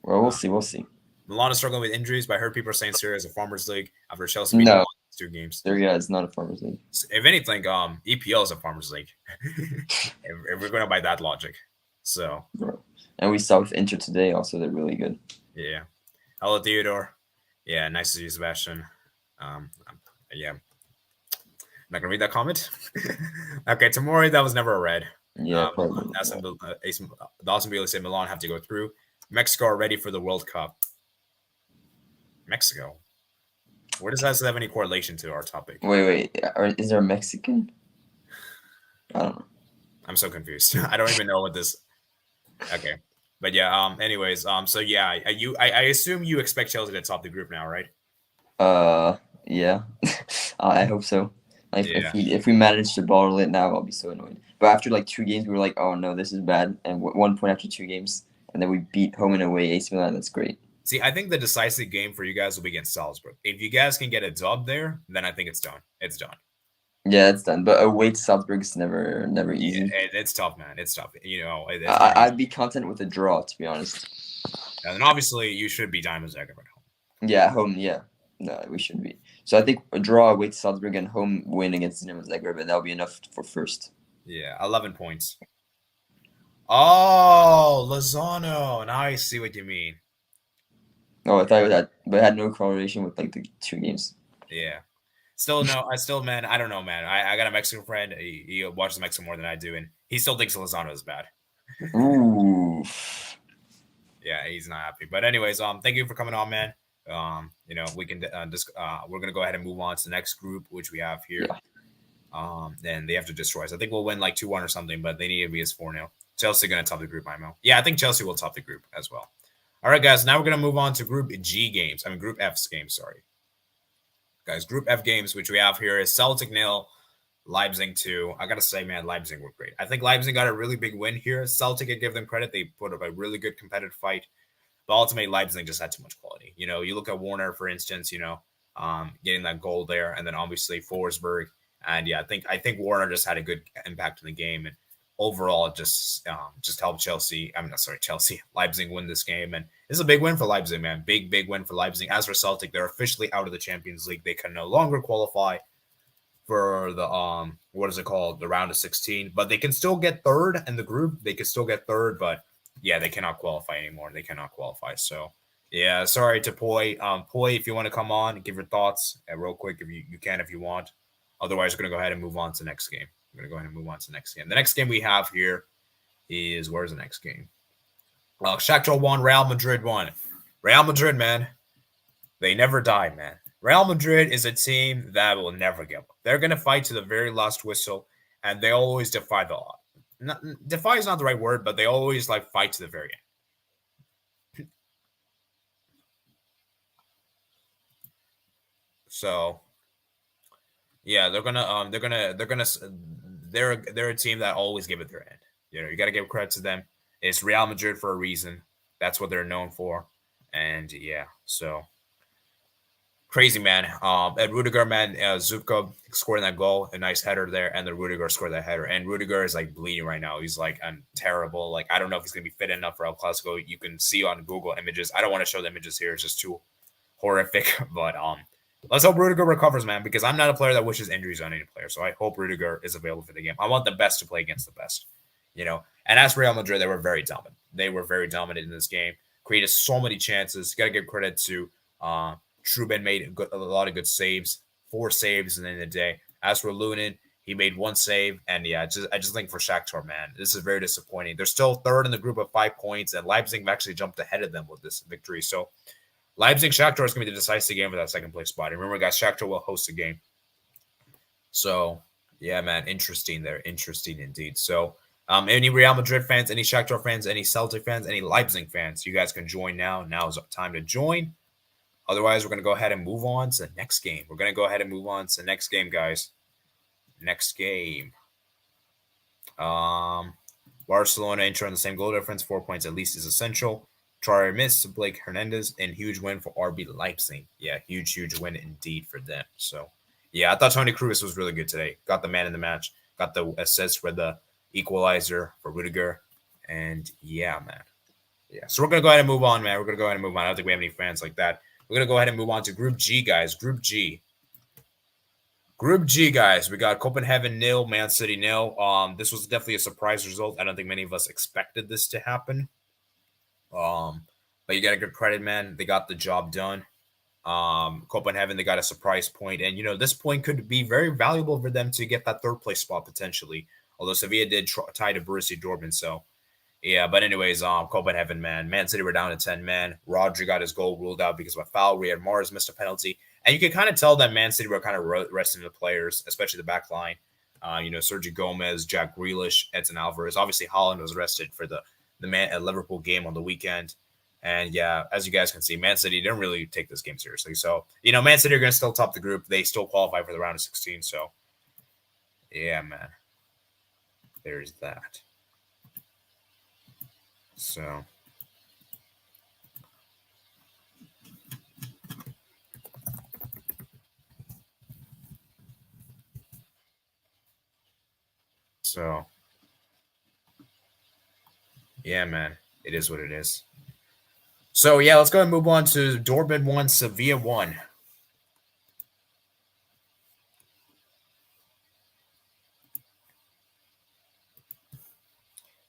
Well, we'll see. We'll see. Milan is struggling with injuries, but I heard people are saying Serie A is a farmer's league after Chelsea beat 2 games. Serie A is not a farmer's league. If anything, EPL is a farmer's league. if we're going by that logic. So. And we saw with Inter today also, they're really good. Yeah. Hello, Theodore. Yeah, nice to see you, Sebastian. Yeah. I'm not gonna read that comment. Okay, Tamori, that was never a red. Yeah, Dawson Bailey said Milan have to go through. Mexico are ready for the World Cup. Mexico. Where does that have any correlation to our topic? Wait. Is there a Mexican? I don't know. I'm so confused. I don't even know what this. Okay, but yeah. Anyways. So yeah. I assume you expect Chelsea to top the group now, right? Yeah. I hope so. If we manage to bottle it now, I'll be so annoyed. But after 2 games, we were like, oh no, this is bad. And 1 point after 2 games, and then we beat home and away AC Milan. That's great. See, I think the decisive game for you guys will be against Salzburg. If you guys can get a dub there, then I think it's done. It's done. Yeah, it's done. But away to Salzburg is never easy. It's tough, man. It's tough. It's not I'd be content with a draw, to be honest. and then obviously you should be Diamond Zagreb at home. Yeah, home. Yeah, no, we should be. So I think a draw away to Salzburg and home win against Dinamo Zagreb, and that'll be enough for first. Yeah, 11 points. Oh, Lozano. Now I see what you mean. Oh, I thought it had, but it had no correlation with like the 2 games. Yeah. Still no, man, I don't know, man. I got a Mexican friend. He watches Mexico more than I do, and he still thinks Lozano is bad. Ooh. Yeah, he's not happy. But anyways, thank you for coming on, man. We can we're gonna go ahead and move on to the next group, which we have here. Yeah. Then they have to destroy us. I think we'll win like 2-1 or something, but they need to be as 4-0. Chelsea gonna top the group, IMO. Yeah, I think Chelsea will top the group as well. All right, guys. Now we're gonna move on to Group G games. I mean, Group F's games. Sorry, guys. Group F games, which we have here is Celtic 0, Leipzig 2. I gotta say, man, Leipzig were great. I think Leipzig got a really big win here. Celtic, I give them credit. They put up a really good competitive fight. But ultimately, Leipzig just had too much quality. You look at Warner, for instance, getting that goal there, and then obviously Forsberg. And yeah, I think Warner just had a good impact in the game, and overall, it just helped Chelsea. Chelsea, Leipzig win this game, and this is a big win for Leipzig, man. Big win for Leipzig. As for Celtic, they're officially out of the Champions League. They can no longer qualify for the what is it called, the round of 16, but they can still get third in the group. They can still get third, but yeah, they cannot qualify anymore. They cannot qualify. So yeah, sorry to Poi. Poi, if you want to come on and give your thoughts real quick, if you can, if you want. Otherwise, we're gonna go ahead and move on to the next game. We're gonna go ahead and move on to the next game. The next game we have here is, where's the next game? Shakhtar 1, Real Madrid 1. Real Madrid, man, they never die, man. Real Madrid is a team that will never give up. They're going to fight to the very last whistle, and they always defy the odds. Defy is not the right word, but they always fight to the very end. So, yeah, they're a team that always give it their end. You got to give credit to them. It's Real Madrid for a reason. That's what they're known for, and yeah, so. Crazy, man. At Rudiger, man, Zubko scoring that goal, a nice header there, and then Rudiger scored that header. And Rudiger is bleeding right now. He's terrible. I don't know if he's gonna be fit enough for El Clasico. You can see on Google images. I don't want to show the images here; it's just too horrific. But let's hope Rudiger recovers, man, because I'm not a player that wishes injuries on any player. So I hope Rudiger is available for the game. I want the best to play against the best, And as for Real Madrid, they were very dominant. They were very dominant in this game. Created so many chances. You got to give credit to. Truben made a lot of good saves, 4 saves in the end of the day. As for Lunin, he made 1 save, and yeah, I just think for Shakhtar, man, this is very disappointing. They're still third in the group of 5 points, and Leipzig actually jumped ahead of them with this victory. So Leipzig Shakhtar is going to be the decisive game for that second place spot. And remember, guys, Shakhtar will host the game. So yeah, man, interesting there, interesting indeed. So any Real Madrid fans, any Shakhtar fans, any Celtic fans, any Leipzig fans, you guys can join now. Now is the time to join. Otherwise, we're going to go ahead and move on to the next game. We're going to go ahead and move on to the next game, guys. Next game. Barcelona, Inter on the same goal difference. 4 points at least is essential. Traore missed, Blake Hernandez, and huge win for RB Leipzig. Yeah, huge win indeed for them. So, yeah, I thought Toni Kroos was really good today. Got the man in the match. Got the assist for the equalizer for Rudiger. And, yeah, man. Yeah, so we're going to go ahead and move on, man. We're going to go ahead and move on. I don't think we have any fans like that. We're going to go ahead and move on to Group G, guys. Group G. Group G, guys. We got Copenhagen 0, Man City 0. This was definitely a surprise result. I don't think many of us expected this to happen. But you got to give credit, man. They got the job done. Copenhagen, they got a surprise point. And, this point could be very valuable for them to get that third place spot potentially. Although Sevilla did tie to Borussia Dortmund, so... Yeah, but anyways, Copenhagen, man. Man City were down to 10 men. Rodri got his goal ruled out because of a foul. Riyad Mahrez missed a penalty. And you can kind of tell that Man City were kind of resting the players, especially the back line. Sergio Gomez, Jack Grealish, Edson Alvarez. Obviously, Haaland was rested for the Liverpool game on the weekend. And yeah, as you guys can see, Man City didn't really take this game seriously. So, Man City are going to still top the group. They still qualify for the round of 16. So, yeah, man. There's that. So, So, yeah, man, it is what it is. So, yeah, let's go and move on to Dortmund 1, Sevilla 1.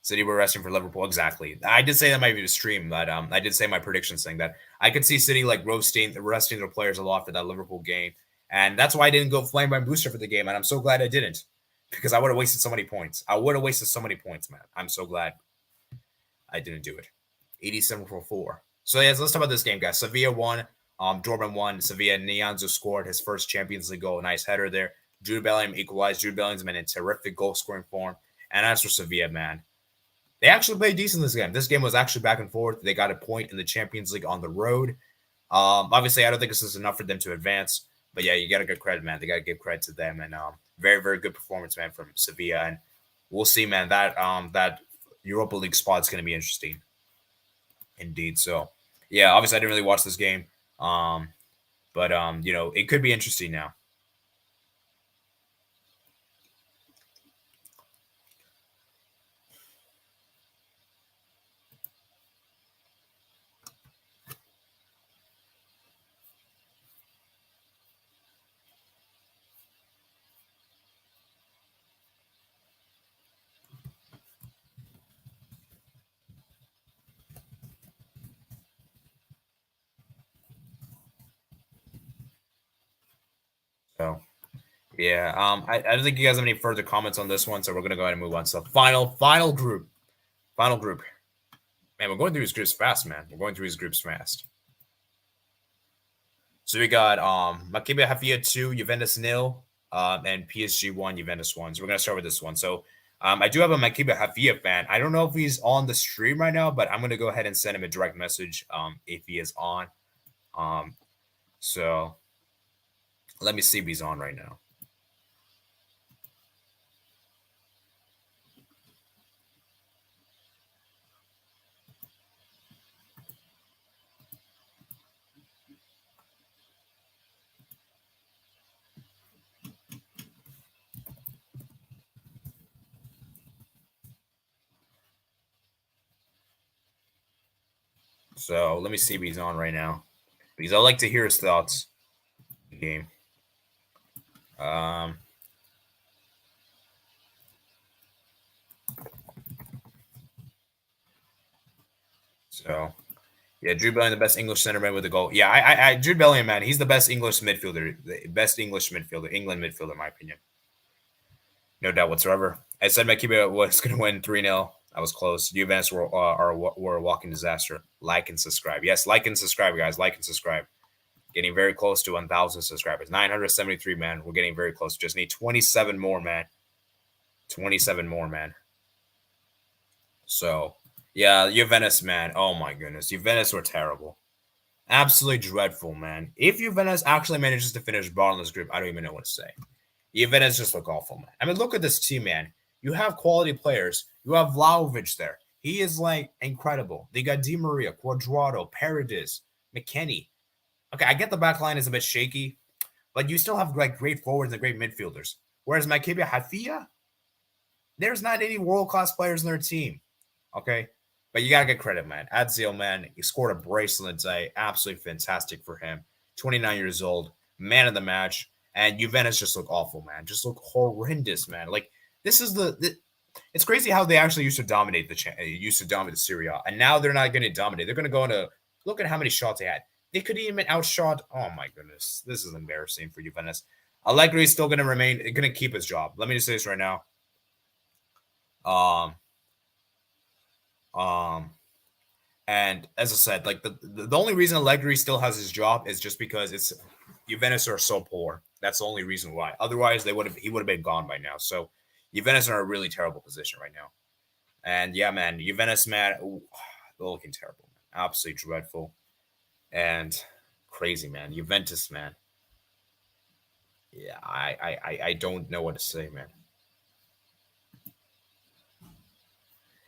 City were resting for Liverpool. Exactly. I did say that might be the stream, but I did say my predictions thing that I could see City like resting their players a lot for that Liverpool game. And that's why I didn't go flame by booster for the game. And I'm so glad I didn't, because I would have wasted so many points. Man. I'm so glad I didn't do it. 87 for 4. So, yeah, so let's talk about this game, guys. Sevilla won. Dortmund won. Sevilla, Nianzo scored his first Champions League goal. Nice header there. Jude Bellingham equalized. Jude Bellingham's been in terrific goal-scoring form. And as for Sevilla, man, they actually played decent this game. This game was actually back and forth. They got a point in the Champions League on the road. Obviously, I don't think this is enough for them to advance. But, yeah, you got to give credit, man. They got to give credit to them. And very, very good performance, man, from Sevilla. And we'll see, man, that Europa League spot is going to be interesting. Indeed. So, yeah, obviously, I didn't really watch this game. But it could be interesting now. So, yeah, I don't think you guys have any further comments on this one, so we're gonna go ahead and move on. So, final group. Man, we're going through his groups fast, man. So we got Maccabi Haifa 2, Juventus 0, and PSG 1, Juventus 1. So we're gonna start with this one. So I do have a Maccabi Haifa fan. I don't know if he's on the stream right now, but I'm gonna go ahead and send him a direct message if he is on. So let me see if he's on right now. So let me see if he's on right now, because I like to hear his thoughts. Game. So, yeah, Jude Bellingham, the best English centerman with a goal. Yeah, I Jude Bellingham, man, he's the best English midfielder, England midfielder, in my opinion. No doubt whatsoever. I said Maccabi was going to win 3-0. I was close. Juventus were a walking disaster. Like and subscribe. Yes, like and subscribe, guys. Like and subscribe. Getting very close to 1,000 subscribers. 973, man. We're getting very close. Just need 27 more, man. 27 more, man. So, yeah, Juventus, man. Oh, my goodness. Juventus were terrible. Absolutely dreadful, man. If Juventus actually manages to finish bottom of this group, I don't even know what to say. Juventus just look awful, man. I mean, look at this team, man. You have quality players. You have Vlahovic there. He is, like, incredible. They got Di Maria, Cuadrado, Paredes, McKennie. Okay, I get the back line is a bit shaky, but you still have, like, great forwards and great midfielders. Whereas Maccabi Haifa, there's not any world-class players in their team. Okay? But you got to get credit, man. Adzil, man, he scored a bracelet today. Absolutely fantastic for him. 29 years old, man of the match. And Juventus just look awful, man. Just look horrendous, man. Like, this is it's crazy how they actually used to dominate the Serie A. And now they're not going to dominate. They're going to go into, look at how many shots they had. They could even outshot. Oh, my goodness. This is embarrassing for Juventus. Allegri is still going to keep his job. Let me just say this right now. And as I said, like the only reason Allegri still has his job is just because it's Juventus are so poor. That's the only reason why. Otherwise, he would have been gone by now. So Juventus are in a really terrible position right now. And yeah, man, Juventus, man, they're looking terrible, man. Absolutely dreadful and crazy, man. Juventus, man. Yeah, I don't know what to say, man.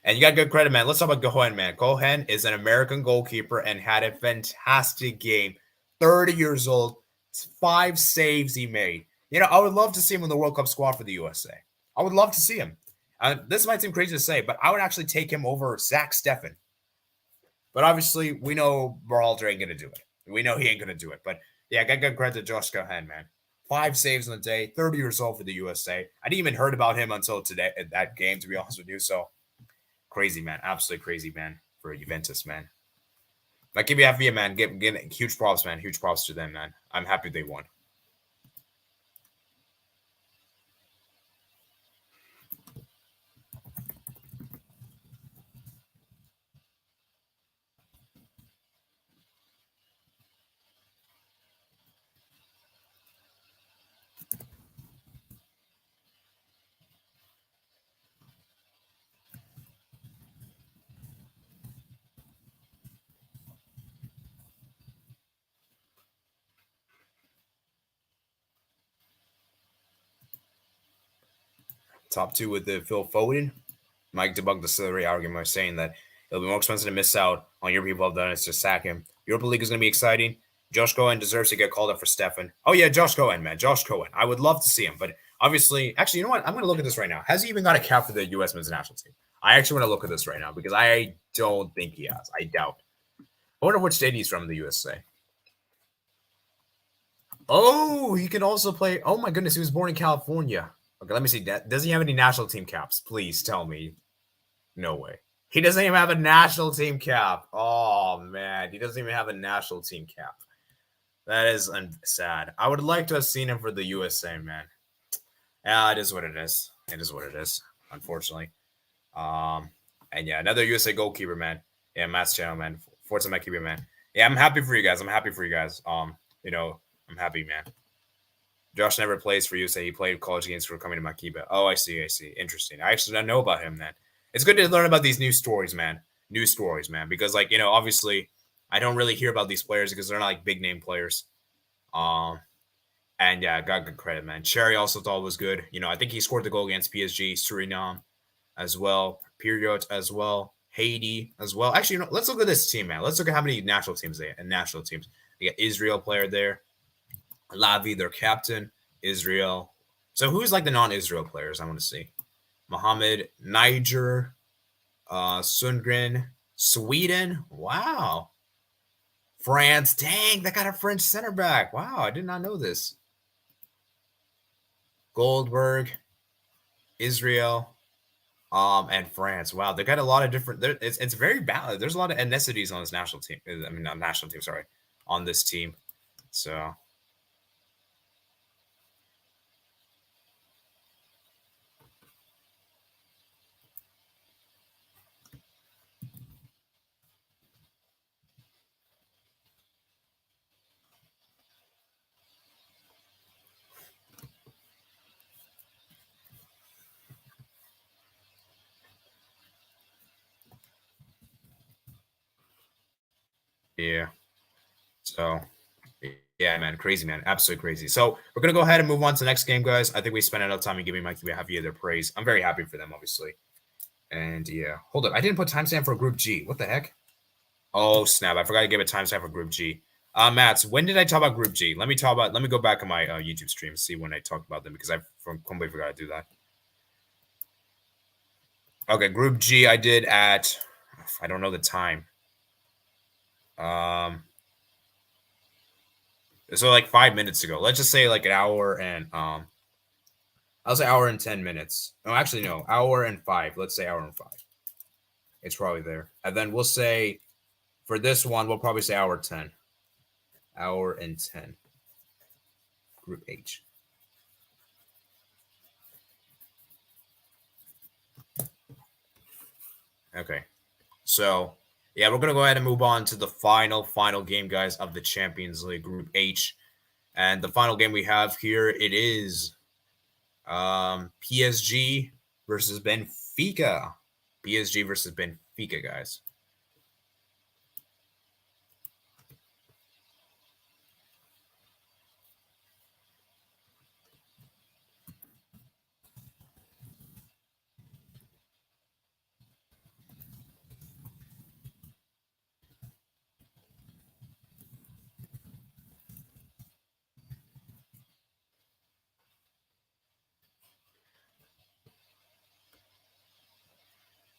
And you got good credit, man. Let's talk about Cohen, man. Cohen is an American goalkeeper and had a fantastic game. 30 years old. 5 saves he made. You know, I would love to see him in the World Cup squad for the USA. I would love to see him. This might seem crazy to say, but I would actually take him over Zach Steffen. But obviously, we know Berhalter ain't gonna do it. We know he ain't gonna do it. But yeah, gotta give credit to Josh Cohen, man. 5 saves in the day, 30 years old for the USA. I didn't even heard about him until today at that game, to be honest with you. So crazy, man. Absolutely crazy, man, for Juventus, man. Like, give you happy, man. Give huge props, man. Huge props to them, man. I'm happy they won. Top 2 with the Phil Foden. Mike debunked the salary argument by saying that it'll be more expensive to miss out on European well done is to sack him. Europa League is going to be exciting. Josh Cohen deserves to get called up for Stefan. Oh, yeah, Josh Cohen, man. Josh Cohen. I would love to see him, but obviously, actually, you know what? I'm going to look at this right now. Has he even got a cap for the U.S. men's national team? I actually want to look at this right now because I don't think he has. I doubt. I wonder which state he's from in the USA. Oh, he can also play. Oh, my goodness. He was born in California. Okay, let me see. Does he have any national team caps? Please tell me. No way. He doesn't even have a national team cap. Oh, man. He doesn't even have a national team cap. That is sad. I would like to have seen him for the USA, man. Yeah, it is what it is. It is what it is, unfortunately. And yeah, another USA goalkeeper, man. Yeah, Matt's channel, man. Forza my keeper, man. Yeah, I'm happy for you guys. I'm happy for you guys. I'm happy, man. Josh never plays for USA. He played college games for coming to Makiba. Oh, I see. Interesting. I actually don't know about him, man. It's good to learn about these new stories, man. Because, like, obviously, I don't really hear about these players because they're not, like, big-name players. And, yeah, got good credit, man. Cherry also thought it was good. I think he scored the goal against PSG, Suriname as well, Period as well, Haiti as well. Actually, let's look at this team, man. Let's look at how many national teams they have. And national teams. They got Israel player there. Lavi, their captain, Israel. So who's like the non-Israel players? I want to see. Mohammed, Niger, Sundgren, Sweden. Wow. France. Dang, they got a French center back. Wow, I did not know this. Goldberg, Israel, and France. Wow, they got a lot of different. It's very balanced. There's a lot of ethnicities on this national team. I mean, not national team. Sorry, on this team. So. Yeah. So, yeah, man, crazy, man, absolutely crazy. So we're gonna go ahead and move on to the next game, guys. I think we spent enough time in giving Mikey Happy their praise. I'm very happy for them, obviously. And yeah, hold up, I didn't put timestamp for Group G. What the heck? Oh snap! I forgot to give a timestamp for Group G. Mats, when did I talk about Group G? Let me go back on my YouTube stream and see when I talked about them because I completely forgot to do that. Okay, Group G, I did at I don't know the time. So like 5 minutes ago. Let's just say like an hour and I'll say hour and 10 minutes. No, actually no, hour and 5. Let's say hour and 5. It's probably there. And then we'll say for this one, we'll probably say hour 10. Hour and 10. Group H. Okay. So yeah, we're gonna go ahead and move on to the final game, guys, of the Champions League Group H. And the final game we have here, it is PSG versus Benfica. PSG versus Benfica, guys.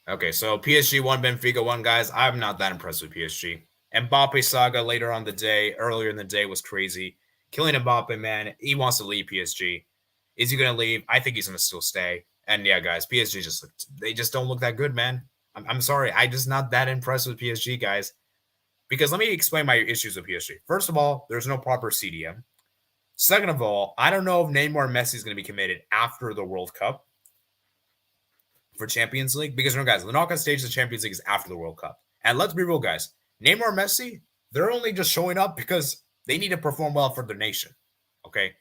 Okay, so PSG 1, Benfica 1, guys. I'm not that impressed with PSG. Mbappe saga earlier in the day was crazy. Killing Mbappe, man, he wants to leave PSG. Is he going to leave? I think he's going to still stay. And yeah, guys, PSG they just don't look that good, man. I'm sorry. I'm just not that impressed with PSG, guys. Because let me explain my issues with PSG. First of all, there's no proper CDM. Second of all, I don't know if Neymar and Messi is going to be committed after the World Cup for Champions League. Because, guys, the knockout stage of the Champions League is after the World Cup. And let's be real, guys. Neymar and Messi, they're only just showing up because they need to perform well for their nation. Okay?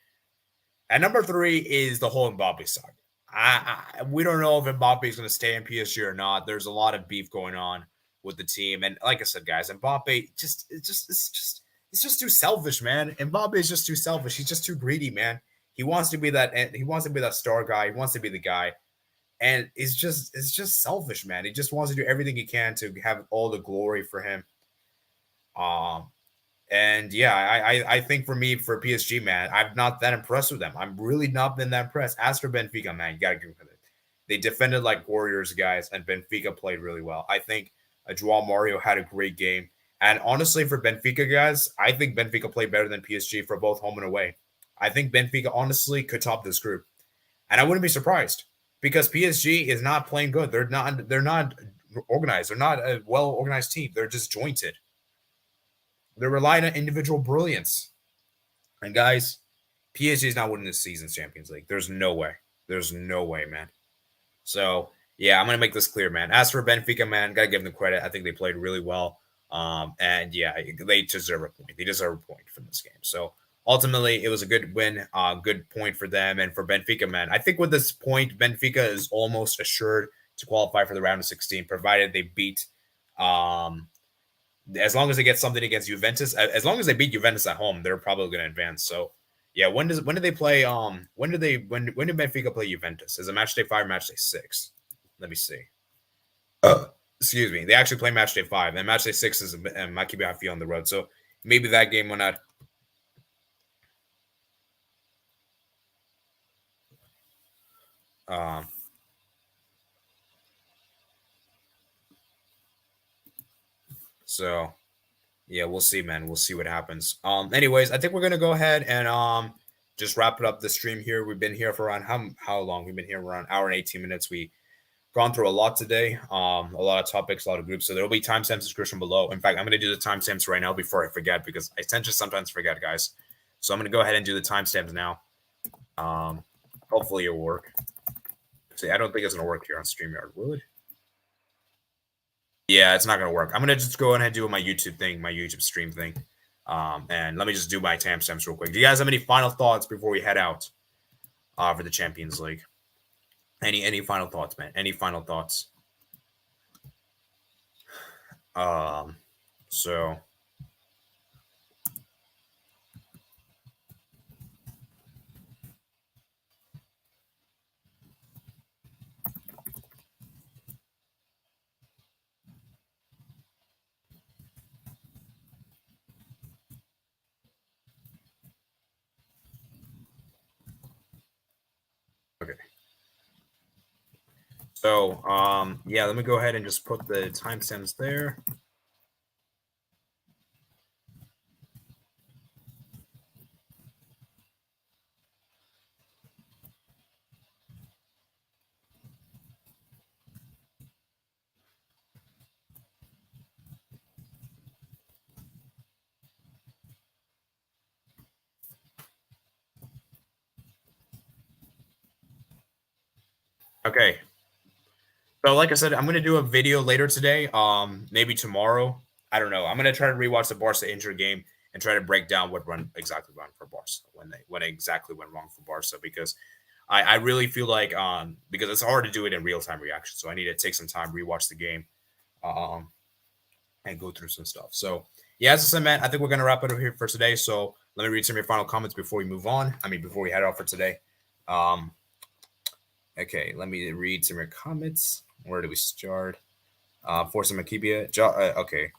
And number 3 is the whole Mbappe saga. We don't know if Mbappe is going to stay in PSG or not. There's a lot of beef going on with the team. And like I said, guys, Mbappe it's just too selfish, man. Mbappe is just too selfish. He's just too greedy, man. He wants to be that star guy. He wants to be the guy. And it's just selfish, man. He just wants to do everything he can to have all the glory for him. And yeah, I think for PSG, man, I'm not that impressed with them. I'm really not been that impressed. As for Benfica, man, you got to give it. They defended like warriors, guys, and Benfica played really well. I think João Mario had a great game. And honestly, for Benfica, guys, I think Benfica played better than PSG for both home and away. I think Benfica, honestly, could top this group. And I wouldn't be surprised because PSG is not playing good. They're not organized. They're not a well-organized team. They're disjointed. They're relying on individual brilliance. And guys, PSG is not winning this season's Champions League. There's no way. There's no way, man. So, yeah, I'm going to make this clear, man. As for Benfica, man, got to give them credit. I think they played really well. And, yeah, they deserve a point. They deserve a point from this game. So, ultimately, it was a good win, good point for them. And for Benfica, man, I think with this point, Benfica is almost assured to qualify for the round of 16, provided they beat as long as they get something against Juventus, as long as they beat Juventus at home, they're probably going to advance. So, yeah, when do they play? When did Benfica play Juventus? Is it Matchday 5 or Matchday 6? Let me see. Excuse me. They actually play Matchday 5, and Matchday 6 is Maccabi Haifa on the road. So maybe that game will not. So, yeah, we'll see, man. We'll see what happens. Anyways, I think we're gonna go ahead and just wrap it up the stream here. We've been here for around how long? We've been here around an hour and 18 minutes. We've gone through a lot today. A lot of topics, a lot of groups. So there will be timestamps in the description below. In fact, I'm gonna do the timestamps right now before I forget because I tend to sometimes forget, guys. So I'm gonna go ahead and do the timestamps now. Hopefully it'll work. See, I don't think it's gonna work here on StreamYard, will it? Yeah, it's not going to work. I'm going to just go ahead and do my YouTube thing, my YouTube stream thing. And let me just do my timestamps real quick. Do you guys have any final thoughts before we head out for the Champions League? Any final thoughts, man? Any final thoughts? So... Okay. So, yeah, let me go ahead and just put the timestamps there. Okay. So like I said, I'm going to do a video later today, maybe tomorrow. I don't know. I'm going to try to rewatch the Barca injury game and try to break down what exactly went for Barca, when exactly went wrong for Barca, because I really feel like because it's hard to do it in real-time reaction. So I need to take some time, rewatch the game, and go through some stuff. So yeah, as I said, man, I think we're going to wrap it up here for today. So let me read some of your final comments before we move on. Before we head off for today. Okay, let me read some of your comments. Where do we start? Forza Makibia. Okay.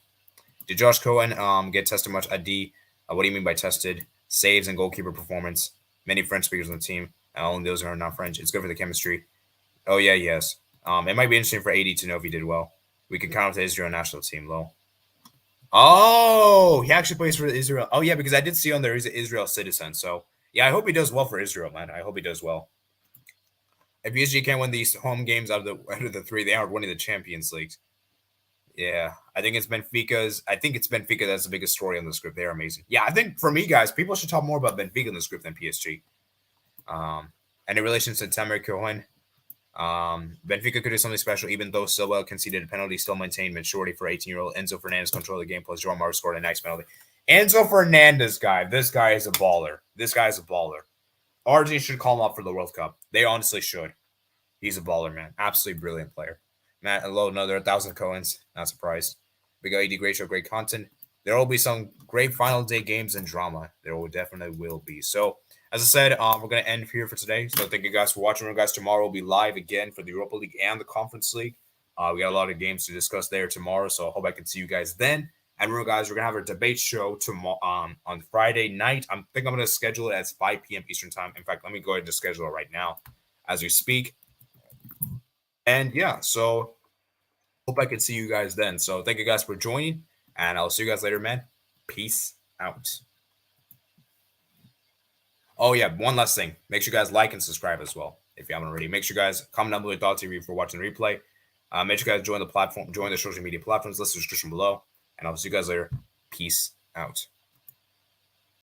Did Josh Cohen get tested much at D? What do you mean by tested? Saves and goalkeeper performance. Many French speakers on the team. Only those who are not French. It's good for the chemistry. Oh, yeah, yes. It might be interesting for AD to know if he did well. We can count him to Israel national team, lol. Oh, he actually plays for Israel. Oh, yeah, because I did see on there he's an Israel citizen. So, yeah, I hope he does well for Israel, man. I hope he does well. If PSG can't win these home games out of the three, they aren't winning the Champions League. Yeah, I think it's Benfica that's the biggest story on this group. They're amazing. Yeah, I think for me, guys, people should talk more about Benfica in this group than PSG. And in relation to Tamer Cohen, Benfica could do something special, even though Silva conceded a penalty, still maintained maturity for 18-year-old Enzo Fernandez control the game, plus João Mario scored a nice penalty. Enzo Fernandez, this guy is a baller. Argentina should call him up for the World Cup. They honestly should. He's a baller, man. Absolutely brilliant player. Matt, hello, another 1,000 Cohens. Not surprised. Big AD, great show, great content. There will be some great final day games and drama. There will definitely be. So, as I said, we're going to end here for today. So, thank you guys for watching. Remember, guys, tomorrow will be live again for the Europa League and the Conference League. We got a lot of games to discuss there tomorrow. So, I hope I can see you guys then. And remember, guys, we're going to have our debate show tomorrow on Friday night. I think I'm going to schedule it at 5 p.m. Eastern time. In fact, let me go ahead and just schedule it right now as we speak. And yeah, so hope I can see you guys then. So thank you guys for joining, and I'll see you guys later, man. Peace out. Oh yeah, one last thing. Make sure you guys like and subscribe as well if you haven't already. Make sure you guys comment down below your thoughts if you're watching the replay. Make sure you guys join the platform, join the social media platforms. List the description below, and I'll see you guys later. Peace out.